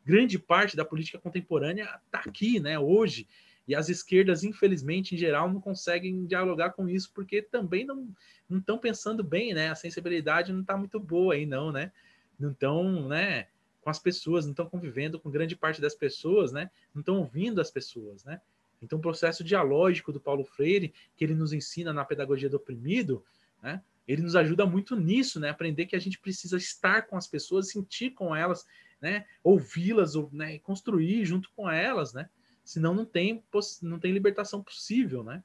S1: Grande parte da política contemporânea está aqui, né? Hoje, E as esquerdas, infelizmente, em geral, não conseguem dialogar com isso, porque também não estão pensando bem, né? A sensibilidade não está muito boa aí, não, né? Não estão, né, com as pessoas, não estão convivendo com grande parte das pessoas, né? Não estão ouvindo as pessoas, né? Então, o processo dialógico do Paulo Freire, que ele nos ensina na pedagogia do oprimido, né? Ele nos ajuda muito nisso, né? Aprender que a gente precisa estar com as pessoas, sentir com elas, né? Ouvi-las, né? Construir junto com elas, né? Senão não tem libertação possível, né?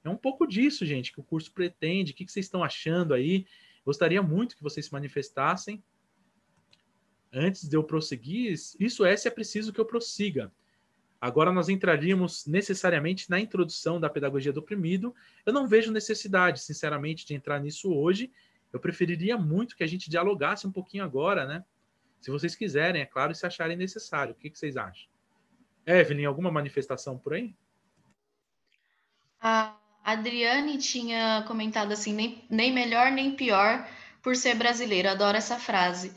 S1: É um pouco disso, gente, que o curso pretende. O que vocês estão achando aí? Gostaria muito que vocês se manifestassem. Antes de eu prosseguir, isso é se é preciso que eu prossiga. Agora nós entraríamos necessariamente na introdução da pedagogia do oprimido. Eu não vejo necessidade, sinceramente, de entrar nisso hoje. Eu preferiria muito que a gente dialogasse um pouquinho agora, né? Se vocês quiserem, é claro, e se acharem necessário. O que vocês acham? Evelyn, alguma manifestação por aí?
S2: A Adriane tinha comentado assim, nem melhor nem pior por ser brasileira. Adoro essa frase.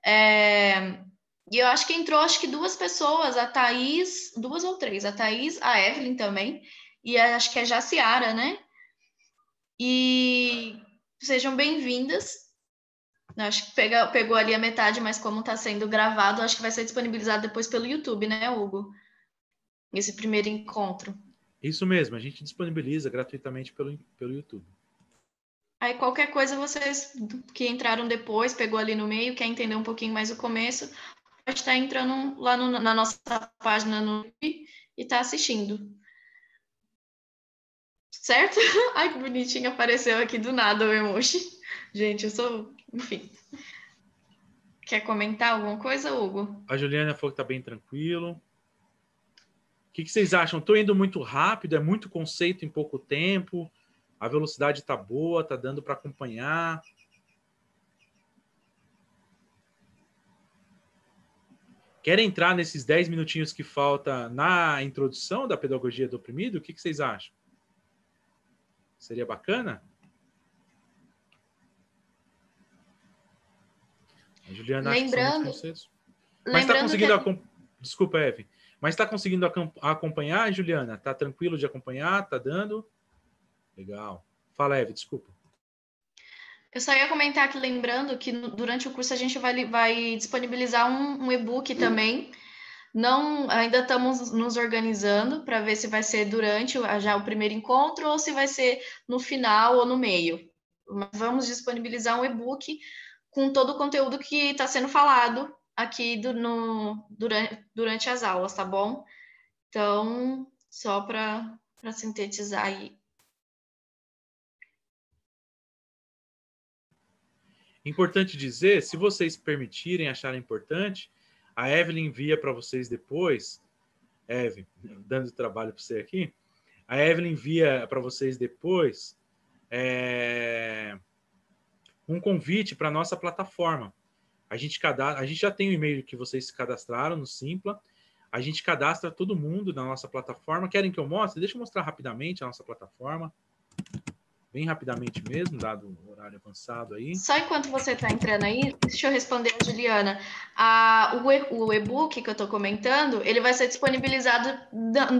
S2: E eu acho que entrou, acho que duas pessoas, a Thaís, duas ou três, a Thaís, a Evelyn também, e acho que a Jaciara, né? E sejam bem-vindas. Acho que pegou ali a metade, mas como está sendo gravado, acho que vai ser disponibilizado depois pelo YouTube, né, Hugo? Esse primeiro encontro.
S1: Isso mesmo, a gente disponibiliza gratuitamente pelo YouTube.
S2: Aí qualquer coisa, vocês que entraram depois, pegou ali no meio, quer entender um pouquinho mais o começo, pode estar entrando lá na nossa página no YouTube e está assistindo. Certo? Ai, que bonitinho, apareceu aqui do nada o emoji. Gente, eu sou... Enfim. Quer comentar alguma coisa, Hugo?
S1: A Juliana falou que tá bem tranquilo. O que vocês acham? Estou indo muito rápido, é muito conceito em pouco tempo, a velocidade está boa, está dando para acompanhar. Querem entrar nesses 10 minutinhos que falta na introdução da pedagogia do oprimido? O que vocês acham? Seria bacana? A Juliana acha que são muitos conceitos. Mas está conseguindo... Desculpa, Eve. Mas está conseguindo acompanhar, Juliana? Está tranquilo de acompanhar? Está dando? Legal. Fala, Eve, desculpa.
S2: Eu só ia comentar aqui, lembrando que durante o curso a gente vai disponibilizar um e-book também. Não, ainda estamos nos organizando para ver se vai ser durante já o primeiro encontro ou se vai ser no final ou no meio. Mas vamos disponibilizar um e-book com todo o conteúdo que está sendo falado aqui durante as aulas, tá bom? Então, só para sintetizar aí.
S1: Importante dizer, se vocês permitirem, acharem importante, a Evelyn envia para vocês depois, Evelyn, dando trabalho para você aqui, a Evelyn envia para vocês depois um convite para a nossa plataforma. A gente já tem o e-mail que vocês se cadastraram no Simpla, a gente cadastra todo mundo na nossa plataforma. Querem que eu mostre? Deixa eu mostrar rapidamente a nossa plataforma. Bem rapidamente mesmo, dado o horário avançado aí.
S2: Só enquanto você está entrando aí, deixa eu responder a Juliana. O e-book que eu estou comentando, ele vai ser disponibilizado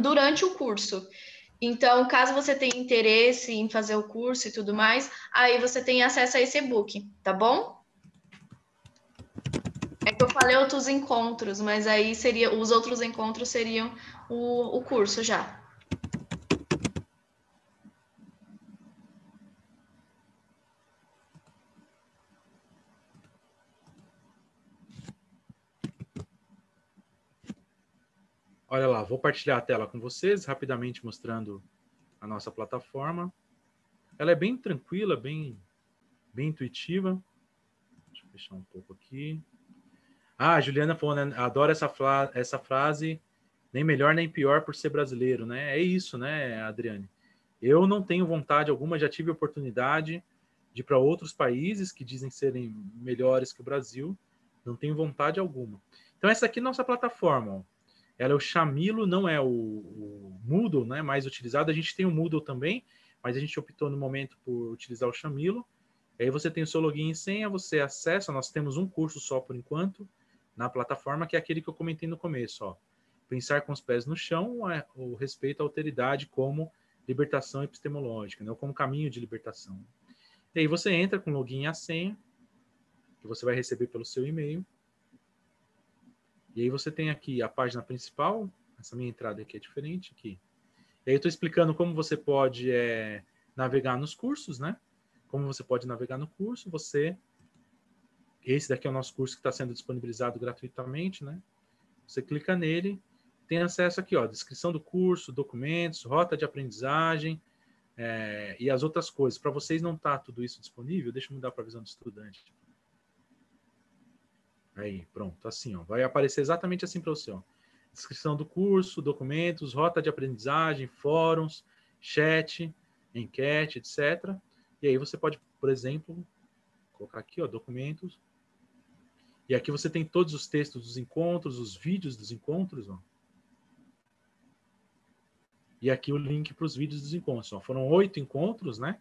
S2: durante o curso. Então, caso você tenha interesse em fazer o curso e tudo mais, aí você tem acesso a esse e-book, tá bom? É que eu falei outros encontros, mas aí os outros encontros seriam o curso já.
S1: Olha lá, vou partilhar a tela com vocês, rapidamente mostrando a nossa plataforma. Ela é bem tranquila, bem intuitiva. Deixa eu fechar um pouco aqui. A Juliana falou, né? Adoro essa frase, nem melhor nem pior por ser brasileiro, né? É isso, né, Adriane? Eu não tenho vontade alguma, já tive oportunidade de ir para outros países que dizem serem melhores que o Brasil. Não tenho vontade alguma. Então, essa aqui é a nossa plataforma, ó. Ela é o Chamilo, não é o Moodle, né, mais utilizado. A gente tem o Moodle também, mas a gente optou no momento por utilizar o Chamilo. Aí você tem o seu login e senha, você acessa. Nós temos um curso só por enquanto na plataforma, que é aquele que eu comentei no começo. Ó. pensar com os pés no chão, o respeito à alteridade como libertação epistemológica, né? Ou como caminho de libertação. E aí você entra com login e a senha, que você vai receber pelo seu e-mail. E aí você tem aqui a página principal, essa minha entrada aqui é diferente aqui. E aí eu estou explicando como você pode navegar nos cursos, né? Como você pode navegar no curso, esse daqui é o nosso curso que está sendo disponibilizado gratuitamente, né? Você clica nele, tem acesso aqui, ó, descrição do curso, documentos, rota de aprendizagem e as outras coisas. Para vocês não tá tudo isso disponível, deixa eu mudar para a visão do estudante. Aí, pronto, assim, ó, vai aparecer exatamente assim para você, ó. Descrição do curso, documentos, rota de aprendizagem, fóruns, chat, enquete, etc. E aí você pode, por exemplo, colocar aqui, ó, documentos. E aqui você tem todos os textos dos encontros, os vídeos dos encontros, ó. E aqui o link para os vídeos dos encontros. Ó. Foram 8 encontros, né?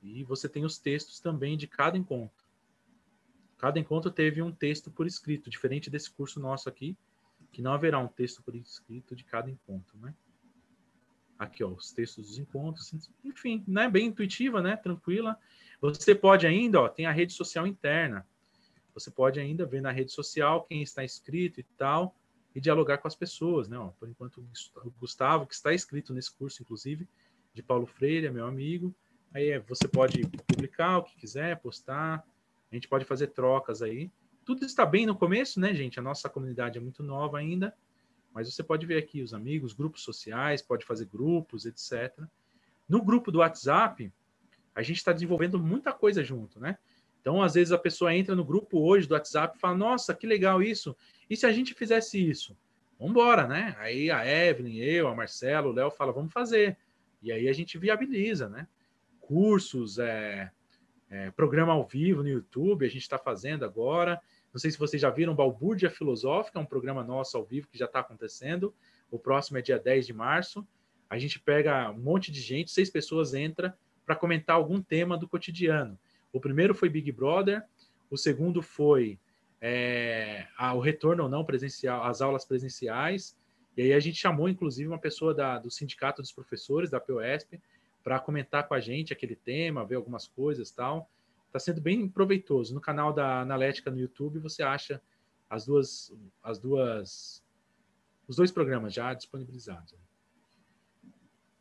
S1: E você tem os textos também de cada encontro. Cada encontro teve um texto por escrito, diferente desse curso nosso aqui, que não haverá um texto por escrito de cada encontro, né? Aqui, ó, os textos dos encontros. Enfim, né? Bem intuitiva, né? Tranquila. Você pode ainda, ó, tem a rede social interna. Você pode ainda ver na rede social quem está inscrito e tal, e dialogar com as pessoas, né? Ó, por enquanto, o Gustavo, que está inscrito nesse curso, inclusive, de Paulo Freire, é meu amigo. Aí você pode publicar o que quiser, postar. A gente pode fazer trocas aí. Tudo está bem no começo, né, gente? A nossa comunidade é muito nova ainda, mas você pode ver aqui os amigos, grupos sociais, pode fazer grupos, etc. No grupo do WhatsApp, a gente está desenvolvendo muita coisa junto, né? Então, às vezes, a pessoa entra no grupo hoje do WhatsApp e fala, nossa, que legal isso. E se a gente fizesse isso? Vamos embora, né? Aí a Evelyn, eu, a Marcelo, o Léo fala, vamos fazer. E aí a gente viabiliza, né? Cursos, programa ao vivo no YouTube, a gente está fazendo agora. Não sei se vocês já viram Balbúrdia Filosófica, um programa nosso ao vivo que já está acontecendo. O próximo é dia 10 de março. A gente pega um monte de gente, 6 pessoas entram para comentar algum tema do cotidiano. O primeiro foi Big Brother, o segundo foi o retorno ou não presencial, as aulas presenciais, e aí a gente chamou, inclusive, uma pessoa do Sindicato dos Professores, da POSP, para comentar com a gente aquele tema, ver algumas coisas e tal. Está sendo bem proveitoso. No canal da Analética no YouTube você acha os dois programas já disponibilizados.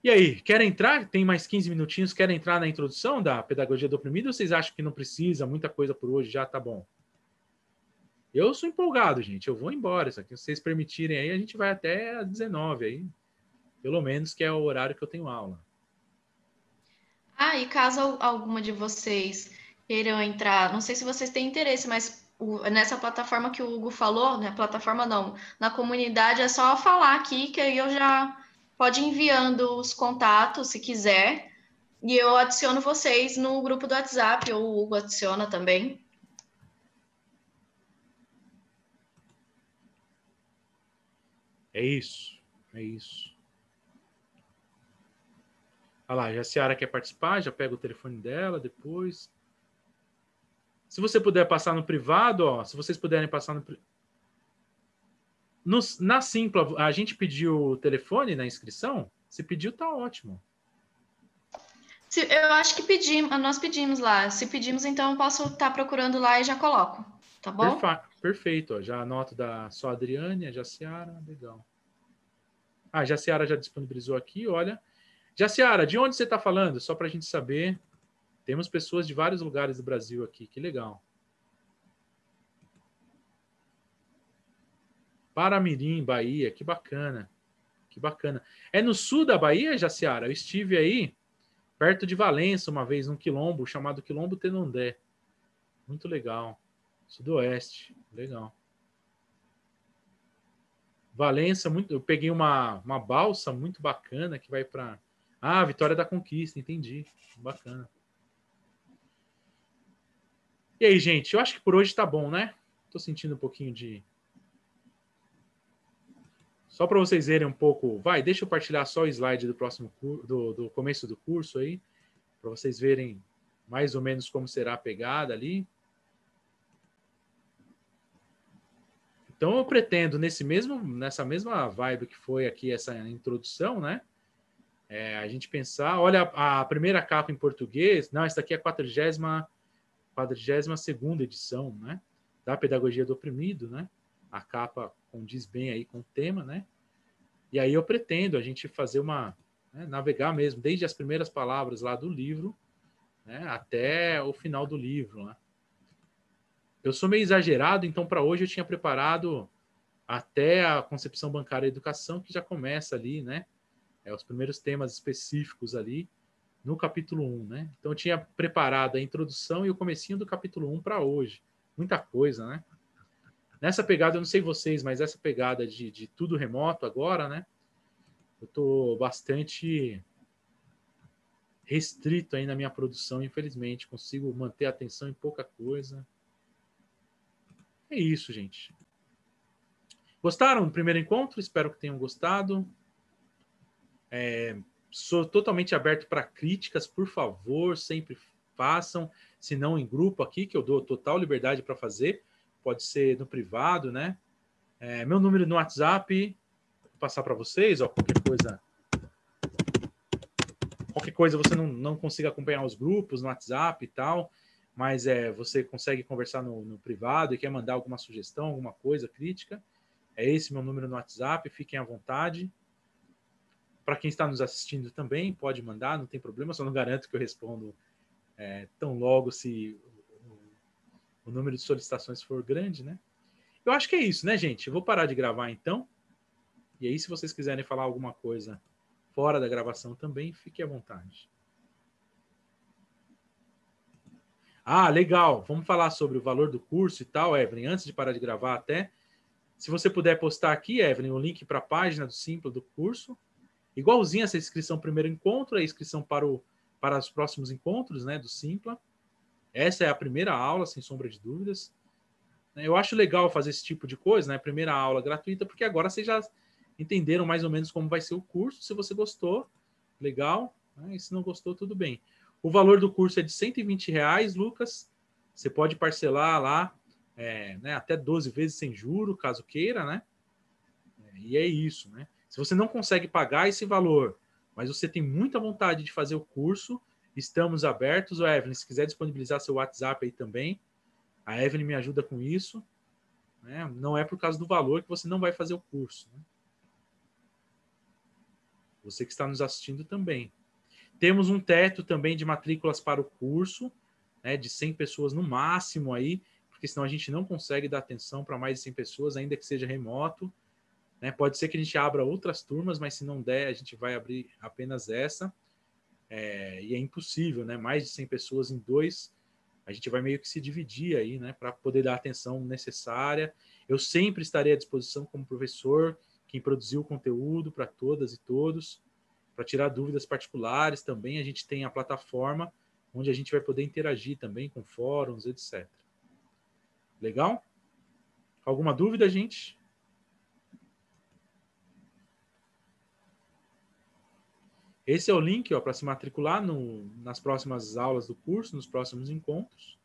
S1: E aí, querem entrar? Tem mais 15 minutinhos, querem entrar na introdução da pedagogia do oprimido ou vocês acham que não precisa, muita coisa por hoje já tá bom? Eu sou empolgado, gente, eu vou embora, se vocês permitirem aí, a gente vai até às 19 aí, pelo menos que é o horário que eu tenho aula.
S2: Ah, e caso alguma de vocês queiram entrar, não sei se vocês têm interesse, mas nessa plataforma que o Hugo falou, né, plataforma não, na comunidade é só falar aqui que aí eu já pode ir enviando os contatos se quiser e eu adiciono vocês no grupo do WhatsApp ou o Hugo adiciona também.
S1: É isso, é isso. Olha lá, já a Ciara quer participar, já pega o telefone dela depois. Se você puder passar no privado, ó, se vocês puderem passar na Simpla, a gente pediu o telefone na inscrição? Se pediu, tá ótimo.
S2: Eu acho que nós pedimos lá. Se pedimos, então eu posso estar procurando lá e já coloco, tá bom?
S1: Perfeito, ó, já anoto só a Adriane, a Jaciara, legal. Ah, a Jaciara já disponibilizou aqui, olha. Jaciara, de onde você está falando? Só para a gente saber. Temos pessoas de vários lugares do Brasil aqui, que legal. Paramirim, Bahia, que bacana. Que bacana. É no sul da Bahia, Jaciara? Eu estive aí, perto de Valença, uma vez, num quilombo chamado Quilombo Tenondé. Muito legal. Sudoeste, legal. Valença, eu peguei uma balsa muito bacana que vai para... Ah, Vitória da Conquista, entendi. Bacana. E aí, gente, eu acho que por hoje tá bom, né? Tô sentindo um pouquinho de... Só para vocês verem um pouco... deixa eu partilhar só o slide do próximo do começo do curso aí, para vocês verem mais ou menos como será a pegada ali. Então, eu pretendo, nessa mesma vibe que foi aqui essa introdução, né? A gente pensar, olha a primeira capa em português, não, essa daqui é a 42ª edição, né? Da Pedagogia do Oprimido, né? A capa condiz bem aí com o tema, né? E aí eu pretendo a gente fazer navegar mesmo, desde as primeiras palavras lá do livro, né? Até o final do livro, né? Eu sou meio exagerado, então para hoje eu tinha preparado até a concepção bancária e educação, que já começa ali, né? Os primeiros temas específicos ali no capítulo 1, né? Então eu tinha preparado a introdução e o comecinho do capítulo 1 para hoje. Muita coisa, né? Nessa pegada, eu não sei vocês, mas essa pegada de tudo remoto agora, né? Eu estou bastante restrito aí na minha produção, infelizmente. Consigo manter a atenção em pouca coisa. É isso, gente. Gostaram do primeiro encontro? Espero que tenham gostado. Sou totalmente aberto para críticas, por favor, sempre façam, se não em grupo aqui, que eu dou total liberdade para fazer. Pode ser no privado, né? Meu número no WhatsApp, vou passar para vocês, ó, qualquer coisa você não consiga acompanhar os grupos no WhatsApp e tal, mas você consegue conversar no privado e quer mandar alguma sugestão, alguma coisa, crítica, é esse meu número no WhatsApp, fiquem à vontade. Para quem está nos assistindo também, pode mandar, não tem problema, só não garanto que eu respondo tão logo se o número de solicitações for grande, né? Eu acho que é isso, né, gente? Eu vou parar de gravar então. E aí, se vocês quiserem falar alguma coisa fora da gravação também, fique à vontade. Ah, legal. Vamos falar sobre o valor do curso e tal, Evelyn, antes de parar de gravar até. Se você puder postar aqui, Evelyn, o link para a página do Simpla do curso. Igualzinho essa inscrição primeiro encontro, a inscrição para os próximos encontros, né, do Simpla. Essa é a primeira aula, sem sombra de dúvidas. Eu acho legal fazer esse tipo de coisa, né? Primeira aula gratuita, porque agora vocês já entenderam mais ou menos como vai ser o curso. Se você gostou, legal. Né? E se não gostou, tudo bem. O valor do curso é de R$120, Lucas. Você pode parcelar lá né, até 12 vezes sem juro, caso queira, né? E é isso, né? Se você não consegue pagar esse valor, mas você tem muita vontade de fazer o curso, estamos abertos. O Evelyn, se quiser disponibilizar seu WhatsApp aí também, a Evelyn me ajuda com isso. Né? Não é por causa do valor que você não vai fazer o curso. Né? Você que está nos assistindo também. Temos um teto também de matrículas para o curso, né, de 100 pessoas no máximo aí, porque senão a gente não consegue dar atenção para mais de 100 pessoas, ainda que seja remoto. Né? Pode ser que a gente abra outras turmas, mas se não der, a gente vai abrir apenas essa. E é impossível, né? Mais de 100 pessoas em 2, a gente vai meio que se dividir aí, né? Para poder dar a atenção necessária. Eu sempre estarei à disposição como professor, quem produziu o conteúdo para todas e todos, para tirar dúvidas particulares também. A gente tem a plataforma onde a gente vai poder interagir também com fóruns, etc. Legal? Alguma dúvida, gente? Esse é o link para se matricular nas próximas aulas do curso, nos próximos encontros.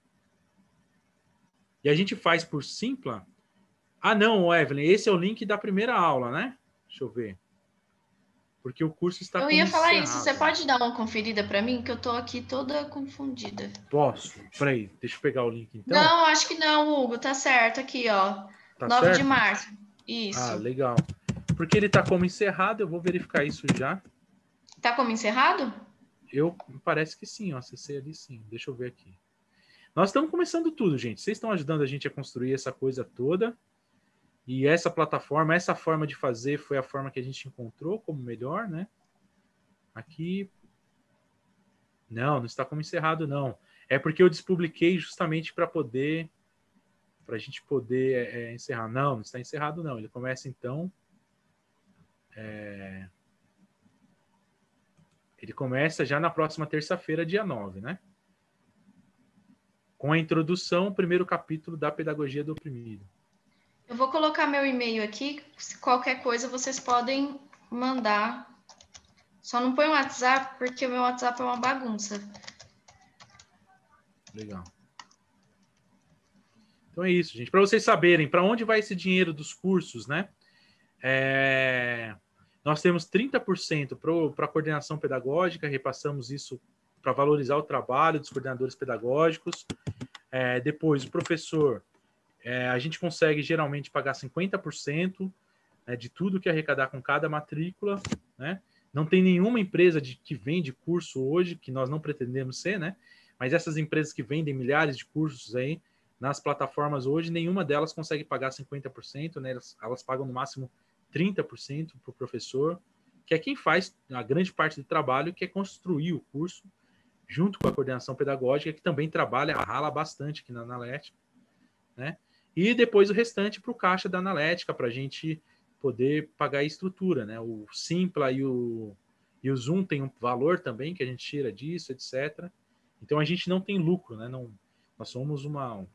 S1: E a gente faz por Simpla. Ah, não, Evelyn, esse é o link da primeira aula, né? Deixa eu ver. Porque o curso está
S2: Eu
S1: como
S2: ia falar
S1: encerrado.
S2: isso, você pode dar uma conferida para mim, que eu tô aqui toda confundida.
S1: Posso? Peraí, deixa eu pegar o link então.
S2: Não, acho que não, Hugo, tá certo aqui, ó.
S1: Tá
S2: 9
S1: certo?
S2: de março. Isso.
S1: Ah, legal. Porque ele está como encerrado, eu vou verificar isso já.
S2: Tá como encerrado?
S1: Parece que sim, ó, acessei ali sim. Deixa eu ver aqui. Nós estamos começando tudo, gente. Vocês estão ajudando a gente a construir essa coisa toda. E essa plataforma, essa forma de fazer foi a forma que a gente encontrou como melhor, né? Aqui. Não está como encerrado, não. É porque eu despubliquei justamente para a gente poder encerrar. Não está encerrado, não. Ele começa, então... Ele começa já na próxima terça-feira, dia 9, né? Com a introdução, o primeiro capítulo da Pedagogia do Oprimido.
S2: Eu vou colocar meu e-mail aqui. Se qualquer coisa, vocês podem mandar. Só não põe o WhatsApp, porque o meu WhatsApp é uma bagunça.
S1: Legal. Então é isso, gente. Para vocês saberem para onde vai esse dinheiro dos cursos, né? Nós temos 30% para a coordenação pedagógica, repassamos isso para valorizar o trabalho dos coordenadores pedagógicos. Depois, o professor, a gente consegue geralmente pagar 50%, né, de tudo que arrecadar com cada matrícula, né? Não tem nenhuma empresa que vende curso hoje, que nós não pretendemos ser, né? Mas essas empresas que vendem milhares de cursos aí nas plataformas hoje, nenhuma delas consegue pagar 50%, né? Elas pagam no máximo 30% para o professor, que é quem faz a grande parte do trabalho, que é construir o curso, junto com a coordenação pedagógica, que também trabalha, rala bastante aqui na Analética, né? E depois o restante para o caixa da Analética, para a gente poder pagar a estrutura, né? O Simpla e o Zoom tem um valor também que a gente tira disso, etc. Então a gente não tem lucro, né? Nós somos uma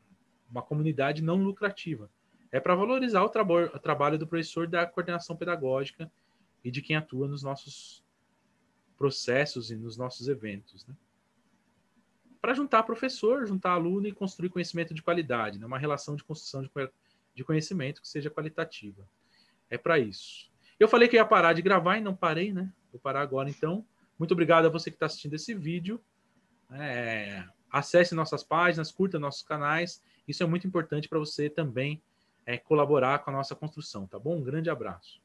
S1: comunidade não lucrativa. É para valorizar o trabalho do professor, da coordenação pedagógica e de quem atua nos nossos processos e nos nossos eventos, né? Para juntar professor, juntar aluno e construir conhecimento de qualidade, né? Uma relação de construção de conhecimento que seja qualitativa. É para isso. Eu falei que ia parar de gravar e não parei, né? Vou parar agora, então. Muito obrigado a você que está assistindo esse vídeo. Acesse nossas páginas, curta nossos canais. Isso é muito importante para você também colaborar com a nossa construção, tá bom? Um grande abraço.